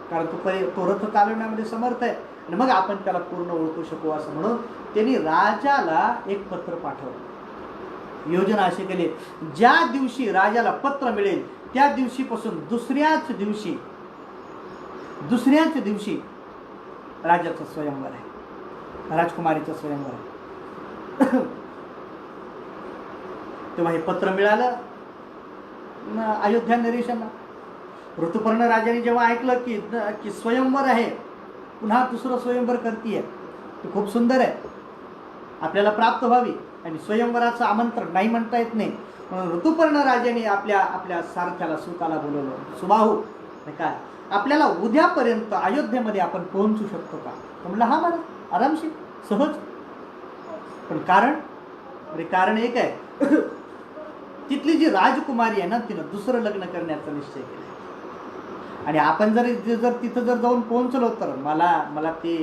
कारण तो रथ चालवण्यामध्ये समर्थ आहे आणि मग आपण त्याला पूर्ण ओळखू शकू. असं म्हणून त्यांनी राजाला एक पत्र पाठवलं. योजना अशी केली, ज्या दिवशी राजाला पत्र मिळेल त्या दिवशीपासून दुसऱ्याच दिवशी राजाचं स्वयंवर आहे, राजकुमारीचं स्वयंवर आहे. तेव्हा हे पत्र मिळालं अयोध्या नरेशांना. ऋतुपर्ण राजाने जेव्हा ऐकलं की स्वयंवर आहे, पुन्हा दुसरं स्वयंवर करतीये, ते खूप सुंदर आहे, आपल्याला प्राप्त व्हावी आणि स्वयंवराचं आमंत्रण नाही म्हणता येत नाही, म्हणून ऋतुपर्ण राजाने आपल्या सारथ्याला सुताला बोलवलं. सुबाहू काय आपल्याला उद्यापर्यंत अयोध्येमध्ये आपण पोहोचू शकतो का? म्हणलं हा महाराज, आरामशीर, सहज. पण कारण एक आहे, तिथली जी राजकुमारी आहे ना, तिनं दुसरं लग्न करण्याचा निश्चय केला आणि आपण जर तिथं जर जाऊन पोहोचलो तर मला ते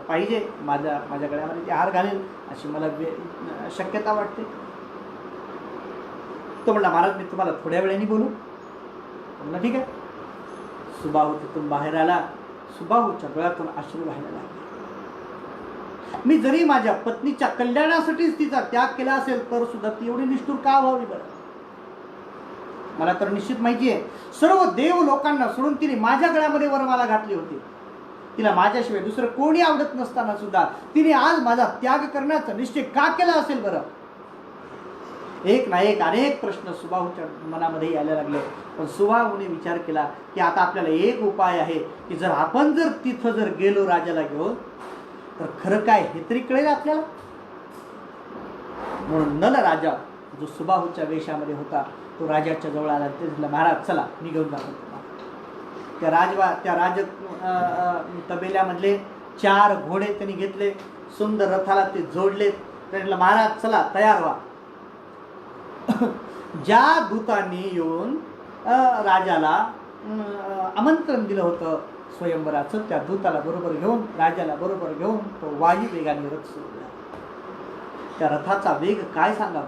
पाहिजे, माझ्या गळ्यामध्ये ते हार घालेल अशी मला शक्यता वाटते. तो म्हणला महाराज मी तुम्हाला थोड्या वेळाने बोलू. म्हणलं ठीक आहे. सुबाहू तिथून बाहेर आला. सुबाहूच्या डोळ्यातून अश्रू व्हायला लागले. मी जरी माझ्या पत्नीच्या कल्याणासाठीच तिचा त्याग केला असेल तर सुद्धा ती एवढी निष्ठुर का व्हावी बरं? मला तर निश्चित माहिती आहे, सर्व देव लोकांना सोडून तिने माझ्या गळ्यामध्ये वरमाला घातली होती. तिला माझ्याशिवाय दुसरं कोणी आवडत नसताना सुद्धा तिने आज माझा त्याग करण्याचा निश्चय का केला असेल बरं? एक ना एक अनेक प्रश्न सुबाहूच्या मनामध्ये यायला लागले. पण सुबाहूने विचार केला की आता आपल्याला एक उपाय आहे की जर आपण जर तिथं जर गेलो राजाला घेऊन तर खरं काय हे तरी कळेल आपल्याला. म्हणून नल राजा जो सुबाहूच्या वेशामध्ये होता तो राजाच्या जवळ आला. ते म्हटलं महाराज चला मी घेऊन जातो. त्या राज तबेल्यामधले 4 घोडे त्यांनी घेतले, सुंदर रथाला ते जोडले. ते म्हटलं महाराज चला तयार व्हा. ज्या दूतांनी येऊन राजाला आमंत्रण दिलं होतं स्वयंवराचं, त्या दूताला बरोबर घेऊन, राजाला बरोबर घेऊन तो वायू वेगाने रथ सोडला. त्या रथाचा वेग काय सांगावा.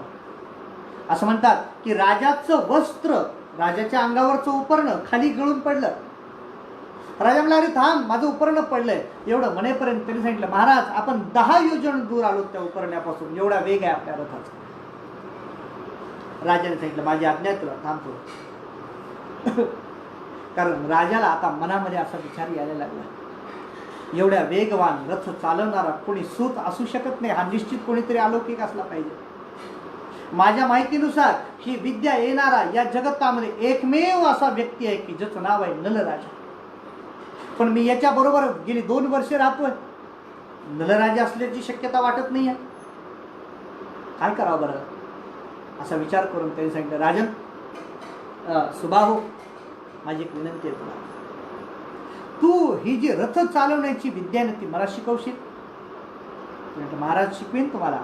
असं म्हणतात की राजाचं वस्त्र, राजाच्या अंगावरचं उपर्ण खाली गळून पडलं. राजा म्हणला अरे थांब, माझं उपर्ण पडलंय. एवढं म्हणेपर्यंत त्यांनी सांगितलं महाराज आपण 10 योजन दूर आलो त्या उपरण्यापासून, एवढा वेग आहे आपल्या रथाचा. राजाने सांगितलं माझी आज्ञा तुला, थांबतो. कारण राजाला आता मनामध्ये असा विचार यायला लागला, एवढ्या वेगवान रथ चालवणारा कोणी सूत असू शकत नाही, हा निश्चित कोणीतरी अलौकिक असला पाहिजे. माझ्या माहितीनुसार ही विद्या येणारा या जगतामध्ये एकमेव असा व्यक्ती आहे की ज्याचं नाव आहे नलराजा. पण मी याच्या बरोबर गेली 2 वर्षे राहतोय, नलराजा असल्याची शक्यता वाटत नाही आहे. काय करावं बरं? असा विचार करून त्यांनी सांगितलं राजन, सुबाहू माझी एक विनंती आहे तुला, तू ही जी रथ चालवण्याची विद्या आहे ती मला शिकवशील? म्हटलं महाराज शिकवेन तुम्हाला,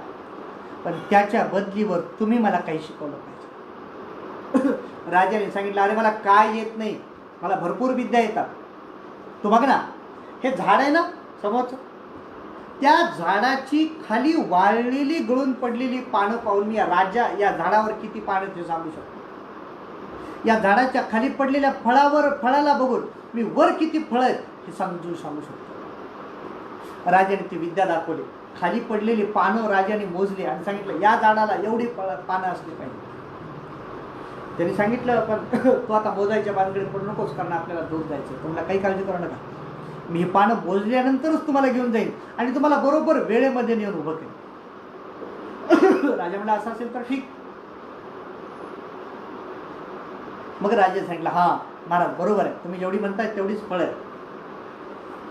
पण त्याच्या बदलीवर तुम्ही मला काही शिकवलं पाहिजे. राजाने सांगितलं, अरे मला काय येत नाही, मला भरपूर विद्या येतात. तू बघ ना, हे झाड आहे ना समोरचं, त्या झाडाची खाली वाळलेली गळून पडलेली पानं पाहून मी या झाडावर किती पानं ते सांगू शकतो. या झाडाच्या खाली पडलेल्या फळाला बघून मी वर किती फळं आहेत हे सांगू शकतो. राजाने ती विद्या दाखवली. खाली पडलेली पानं राजाने मोजली आणि सांगितलं, या झाडाला एवढी पानं असली पाहिजे. त्यांनी सांगितलं, पण तू आता मोजायच्या भानगडीत पडू नकोस, कारण आपल्याला दूर जायचं, तुम्हाला काही काळजी करू नका. मी ही पानं मोजल्यानंतरच तुम्हाला घेऊन जाईन आणि तुम्हाला बरोबर वेळेमध्ये नेऊन उभं करेन. राजा म्हणला, असं असेल तर ठीक. मग राजा सांगितलं, हा महाराज बरोबर आहे, तुम्ही जेवढी म्हणताय तेवढीच फळं आहेत,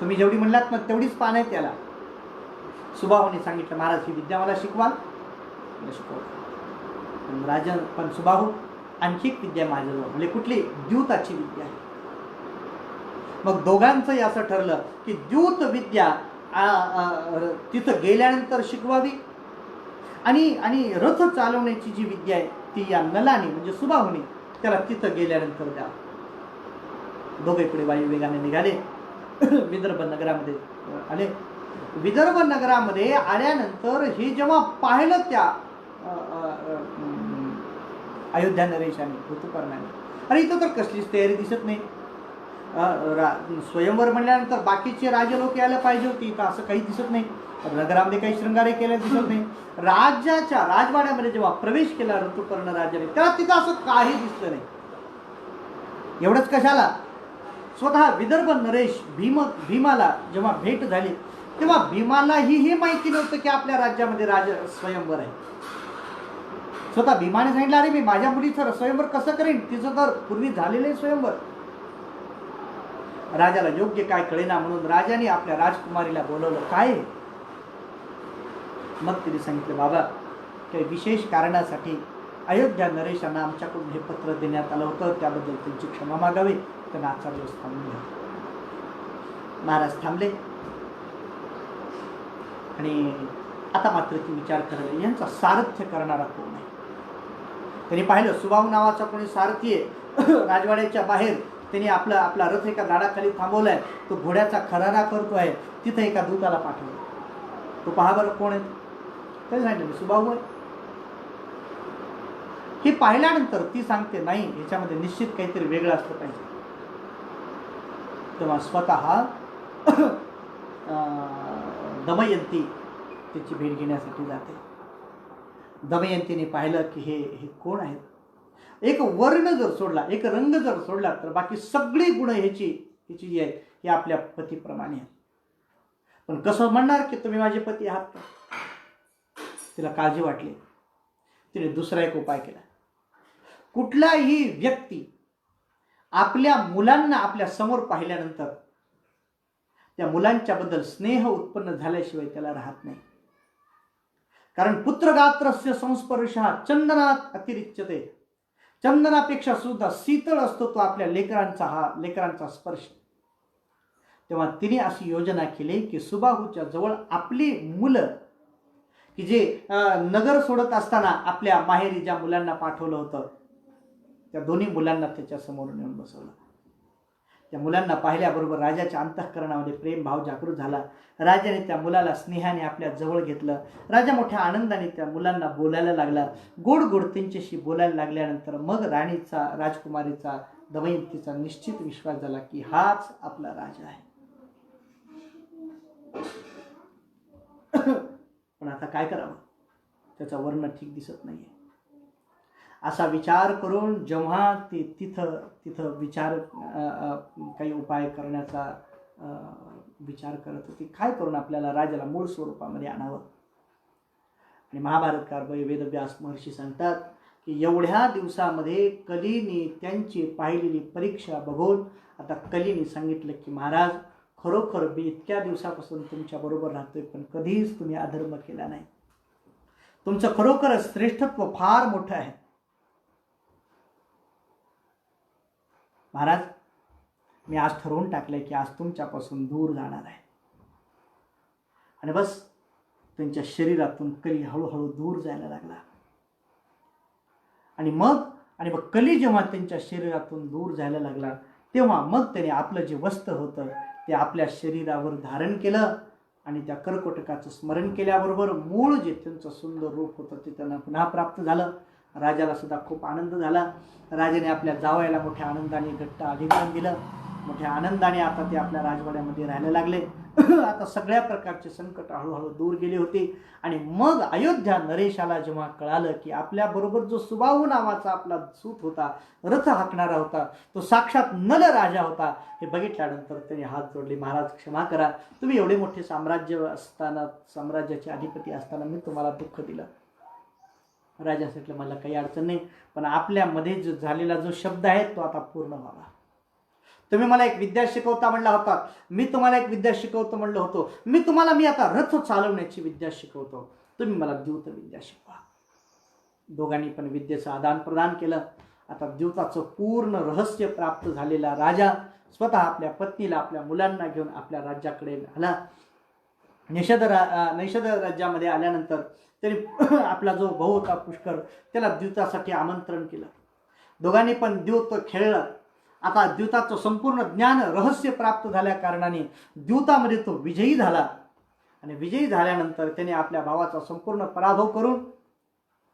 तुम्ही जेवढी म्हणलात ना तेवढीच पानं आहेत त्याला. सुबाहूने सांगितलं, महाराज ही विद्या मला शिकवाल? शिकवलं. राजा पण सुबाहू आणखी एक विद्या माझ्याजवळ, म्हणजे कुठली? द्यूताची विद्या आहे. मग दोघांचंही असं ठरलं की द्यूत विद्या तिथं गेल्यानंतर शिकवावी आणि रथ चालवण्याची जी विद्या आहे ती या नलाने म्हणजे सुबाहूने त्याला तिथं गेल्यानंतर द्यावं. दोघे पुढे वायुवेगाने निघाले. विदर्भ नगरामध्ये आले. विदर्भ नगरामध्ये आल्यानंतर हे जेव्हा पाहिलं त्या अयोध्या नरेशाने, ऋतुपर्णाने, अरे इथं तर कसलीच तयारी दिसत नाही. स्वयंवर म्हणल्यानंतर बाकीचे राजे लोक यायला पाहिजे होती, तर असं काही दिसत नाही. नगरामध्ये काही शृंगारे केले दिसत नाही. राज्याच्या राजवाड्यामध्ये जेव्हा प्रवेश केला ऋतुपर्ण राजाने, त्याला तिथं असं काही दिसलं नाही. एवढंच कशाला, स्वतः विदर्भ नरेश भीमाला जेव्हा भेट झाली तेव्हा भीमालाही हे माहिती नव्हतं की आपल्या राज्यामध्ये स्वयंवर आहे. स्वतः भीमाने सांगितलं, अरे मी माझ्या मुलीचं स्वयंवर कसं करेन, तिचं तर पूर्वी झालेलं आहे स्वयंवर. राजाला योग्य काय कळेना म्हणून राजाने आपल्या राजकुमारीला बोलवलं. काय? मग तिने सांगितलं, बाबा काही विशेष कारणासाठी अयोध्या नरेशांना आमच्याकडून हे पत्र देण्यात आलं होतं, त्याबद्दल त्यांची क्षमा मागावी. त्यांना आजचा दिवस थांबून घ्या. महाराज थांबले आणि आता मात्र ती विचार करायला, यांचा सारथ्य करणारा कोण आहे. त्यांनी पाहिलं, सुबाहू नावाचा कोणी सारथी आहे राजवाड्याच्या बाहेर. त्यांनी आपला रथ एका झाडाखाली थांबवलाय. तो घोड्याचा खरारा करतो आहे. तिथं एका दूताला पाठवलं. तो पहा बरं कोण आहे. त्यांनी सांगितलं, सुबाहू आहे. हे पाहिल्यानंतर ती सांगते, नाही याच्यामध्ये निश्चित काहीतरी वेगळं असलं पाहिजे. तेव्हा स्वतः दमयंती त्याची भेट घेण्यासाठी जाते. दमयंतीने पाहिलं की हे कोण आहेत. एक वर्ण जर सोडला, एक रंग जर सोडला, तर बाकी सगळी गुण ह्याची जी आहेत हे आपल्या पतीप्रमाणे आहेत. पण कसं म्हणणार की तुम्ही माझे पती आहात का? तिला काळजी वाटली. तिने दुसरा एक उपाय केला. कुठलाही व्यक्ती आपल्या मुलांना आपल्या समोर पाहिल्यानंतर त्या मुलांच्या बद्दल स्नेह उत्पन्न झाल्याशिवाय त्याला राहत नाही. कारण पुत्रगात्रस्य संस्पर्शः चंदनात अतिरिच्यते. चंदनापेक्षा सुद्धा शीतळ असतो तो आपल्या लेकरांचा स्पर्श. तेव्हा तिने अशी योजना केली की सुबाहूच्या जवळ आपली मुलं की जे नगर सोडत असताना आपल्या माहेरी ज्या मुलांना पाठवलं होतं त्या दोन्ही मुलांना त्याच्या समोर नेऊन बसवलं. त्या मुलांना पाहिल्याबरोबर राजाच्या अंतःकरणामध्ये प्रेम भाव जागृत झाला. राजाने त्या मुलाला स्नेहाने आपल्या जवळ घेतलं. राजा मोठ्या आनंदाने त्या मुलांना बोलायला लागला. गोड गोड त्यांच्याशी बोलायला लागल्यानंतर मग राजकुमारीचा दमयंतीचा निश्चित विश्वास झाला की हाच आपला राजा आहे. पण आता काय करावं, त्याचा वर्ण ठीक दिसत नाहीये. असा विचार करून जेव्हा ते तिथं विचार काही उपाय करण्याचा विचार करत होती, काय करून आपल्याला राजाला मूळ स्वरूपामध्ये आणावं. आणि महाभारतकार वेदव्यास महर्षी सांगतात की एवढ्या दिवसामध्ये कलीने त्यांची पाहिलेली परीक्षा बघून आता कलीने सांगितलं की महाराज खरोखर मी इतक्या दिवसापासून तुमच्या बरोबर राहतोय, पण कधीच तुम्ही अधर्म केला नाही. तुमचं खरोखरच श्रेष्ठत्व फार मोठं आहे. महाराज मी आज ठरवून टाकलंय की आज तुमच्यापासून दूर जाणार आहे. आणि बस त्यांच्या शरीरातून कली हळूहळू दूर जायला लागला. आणि मग कली जेव्हा त्यांच्या शरीरातून दूर जायला लागला तेव्हा मग त्याने आपलं जे वस्त्र होतं ते आपल्या शरीरावर धारण केलं. आणि त्या कर्कोटकाचं स्मरण केल्याबरोबर मूळ जे त्यांचं सुंदर रूप होतं ते त्यांना पुन्हा प्राप्त झालं. राजाला सुद्धा खूप आनंद झाला. राजाने आपल्या जावयाला मोठ्या आनंदाने घट्ट आलिंगन दिलं. मोठ्या आनंदाने आता ते आपल्या राजवाड्यामध्ये राहायला लागले. आता सगळ्या प्रकारचे संकट हळूहळू दूर गेले होते. आणि मग अयोध्या नरेशाला जेव्हा कळालं की आपल्याबरोबर जो सुबाहू नावाचा आपला सूत होता, रथ हाकणारा होता, तो साक्षात नल राजा होता, हे बघितल्यानंतर त्याने हात जोडले. महाराज क्षमा करा, तुम्ही एवढे मोठे साम्राज्य असताना, साम्राज्याचे अधिपती असताना मी तुम्हाला दुःख दिलं. राजा म्हटलं मला काही अडचण नाही, पण आपल्यामध्ये जो झालेला जो शब्द आहे तो आता पूर्ण व्हावा. तुम्ही मला एक विद्या शिकवता म्हणला होता, मी तुम्हाला एक विद्या शिकवतो म्हणलं होतो. मी आता रथ चालवण्याची विद्या शिकवतो, तुम्ही मला द्यूत विद्या शिकवा. दोघांनी पण विद्येचं आदान प्रदान केलं. आता द्यूताचं पूर्ण रहस्य प्राप्त झालेला राजा स्वतः आपल्या पत्नीला, आपल्या मुलांना घेऊन आपल्या राज्याकडे आला. निषद राज्यामध्ये आल्यानंतर त्यांनी आपला जो भाऊ होता पुष्कर त्याला द्यूतासाठी आमंत्रण केलं. दोघांनी पण द्यूत खेळलं. आता द्यूताचं संपूर्ण ज्ञान रहस्य प्राप्त झाल्या कारणाने द्यूतामध्ये तो विजयी झाला. आणि विजयी झाल्यानंतर त्याने आपल्या भावाचा संपूर्ण पराभव करून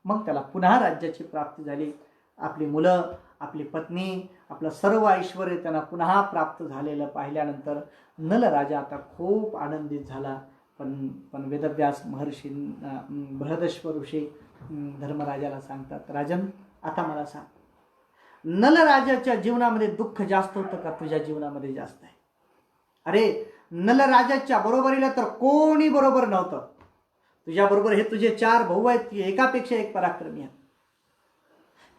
मग त्याला पुन्हा राज्याची प्राप्ती झाली. आपली मुलं, आपली पत्नी, आपलं सर्व ऐश्वर्य त्यांना पुन्हा प्राप्त झालेलं पाहिल्यानंतर नल राजा आता खूप आनंदित झाला. पण वेदव्यास महर्षी, बृहदश्व ऋषी धर्मराजाला सांगतात, राजन आता मला सांग, नल राजाच्या जीवनामध्ये दुःख जास्त होतं का तुझ्या जीवनामध्ये जास्त आहे? अरे नल राजाच्या बरोबरीला तर कोणी बरोबर नव्हतं. तुझ्या बरोबर हे तुझे 4 भाऊ आहेत की एकापेक्षा एक पराक्रमी आहेत.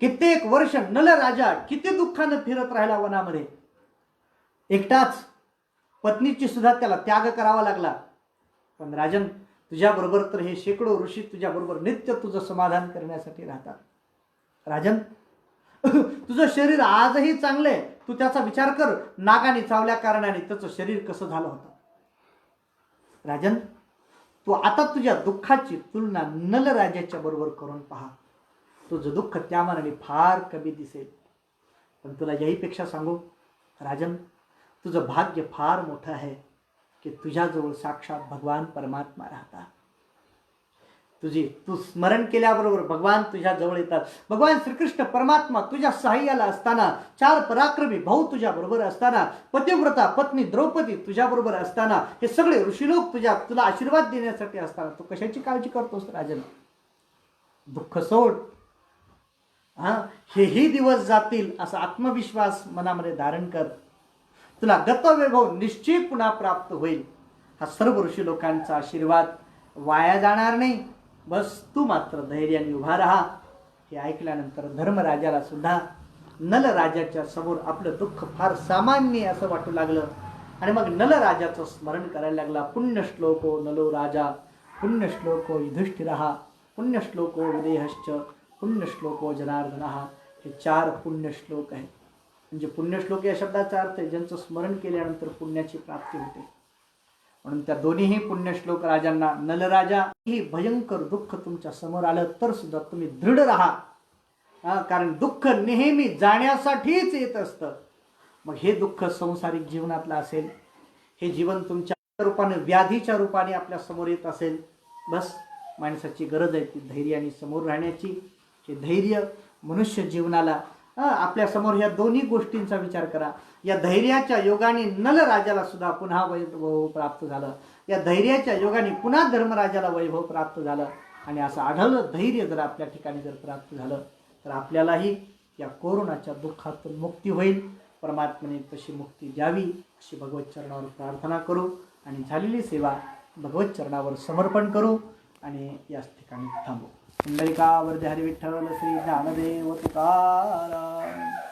कित्येक वर्ष नल राजा किती दुःखानं फिरत राहिला वनामध्ये, एकटाच. पत्नीची सुद्धा त्याला त्याग करावा लागला. पण राजन तुझ्या बरोबर तर हे शेकडो ऋषी तुझ्या बरोबर नित्य तुझं समाधान करण्यासाठी राहतात. राजन तुझं शरीर आजही चांगले, तू त्याचा विचार कर. नागाने चावल्या कारणाने त्याचं शरीर कसं झालं होतं. राजन तू आता तुझ्या दुःखाची तुलना नल राजाच्या बरोबर करून पहा. तुझं दुःख त्या मानाने फार कमी दिसेल. पण तुला याहीपेक्षा सांगू राजन, तुझं भाग्य फार मोठं आहे की तुझ्याजवळ साक्षात भगवान परमात्मा राहतात. तू स्मरण केल्याबरोबर भगवान तुझ्या जवळ येतात. भगवान श्रीकृष्ण परमात्मा तुझ्या सहाय्याला असताना, 4 पराक्रमी भाऊ तुझ्या बरोबर असताना, पतिव्रता पत्नी द्रौपदी तुझ्या बरोबर असताना, हे सगळे ऋषीलोक तुला आशीर्वाद देण्यासाठी असताना तू कशाची काळजी करतोस राजन? दुःख सोड. हेही दिवस जातील असा आत्मविश्वास मनामध्ये धारण कर. तुला गतवैभव निश्चित पुन्हा प्राप्त होईल. हा सर्व ऋषी लोकांचा आशीर्वाद वाया जाणार नाही. बस तू मात्र धैर्याने उभा राहा. हे ऐकल्यानंतर धर्मराजाला सुद्धा नल राजाच्या समोर आपलं दुःख फार सामान्य असं वाटू लागलं. आणि मग नल राजाचं स्मरण करायला लागला. पुण्यश्लोको नलो राजा, पुण्यश्लोको युधिष्ठिरः, पुण्यश्लोको विदेहश्च, पुण्यश्लोको जनार्दनः. हे 4 पुण्यश्लोक आहेत. म्हणजे पुण्यश्लोक या शब्दाचा अर्थ आहे ज्यांचं स्मरण केल्यानंतर पुण्याची प्राप्ती होते. म्हणून त्या दोन्हीही पुण्यश्लोक राजांना, नलराजा ही भयंकर दुःख तुमच्या समोर आलं तर सुद्धा तुम्ही दृढ राहा. कारण दुःख नेहमी जाण्यासाठीच येत असतं. मग हे दुःख संसारिक जीवनातलं असेल, हे जीवन तुमच्या रूपाने, व्याधीच्या रूपाने आपल्या समोर येत असेल, बस माणसाची गरज आहे ती धैर्याने समोर राहण्याची. हे धैर्य मनुष्य जीवनाला, आपल्या समोर ह्या दोन्ही गोष्टींचा विचार करा. या धैर्याच्या योगाने नल राजाला सुद्धा पुन्हा वैभव प्राप्त झालं. या धैर्याच्या योगाने पुन्हा धर्मराजाला वैभव प्राप्त झालं. आणि असं आढळलं धैर्य जर आपल्या ठिकाणी जर प्राप्त झालं तर आपल्यालाही या कोरोनाच्या दुःखातून मुक्ती होईल. परमात्म्याने तशी मुक्ती द्यावी अशी भगवत चरणावर प्रार्थना करू आणि झालेली सेवा भगवत चरणावर समर्पण करू आणि याच ठिकाणी थांबू. पुंडलिका वरदे हरी विठ्ठल श्री ज्ञानदेव तुकाराम.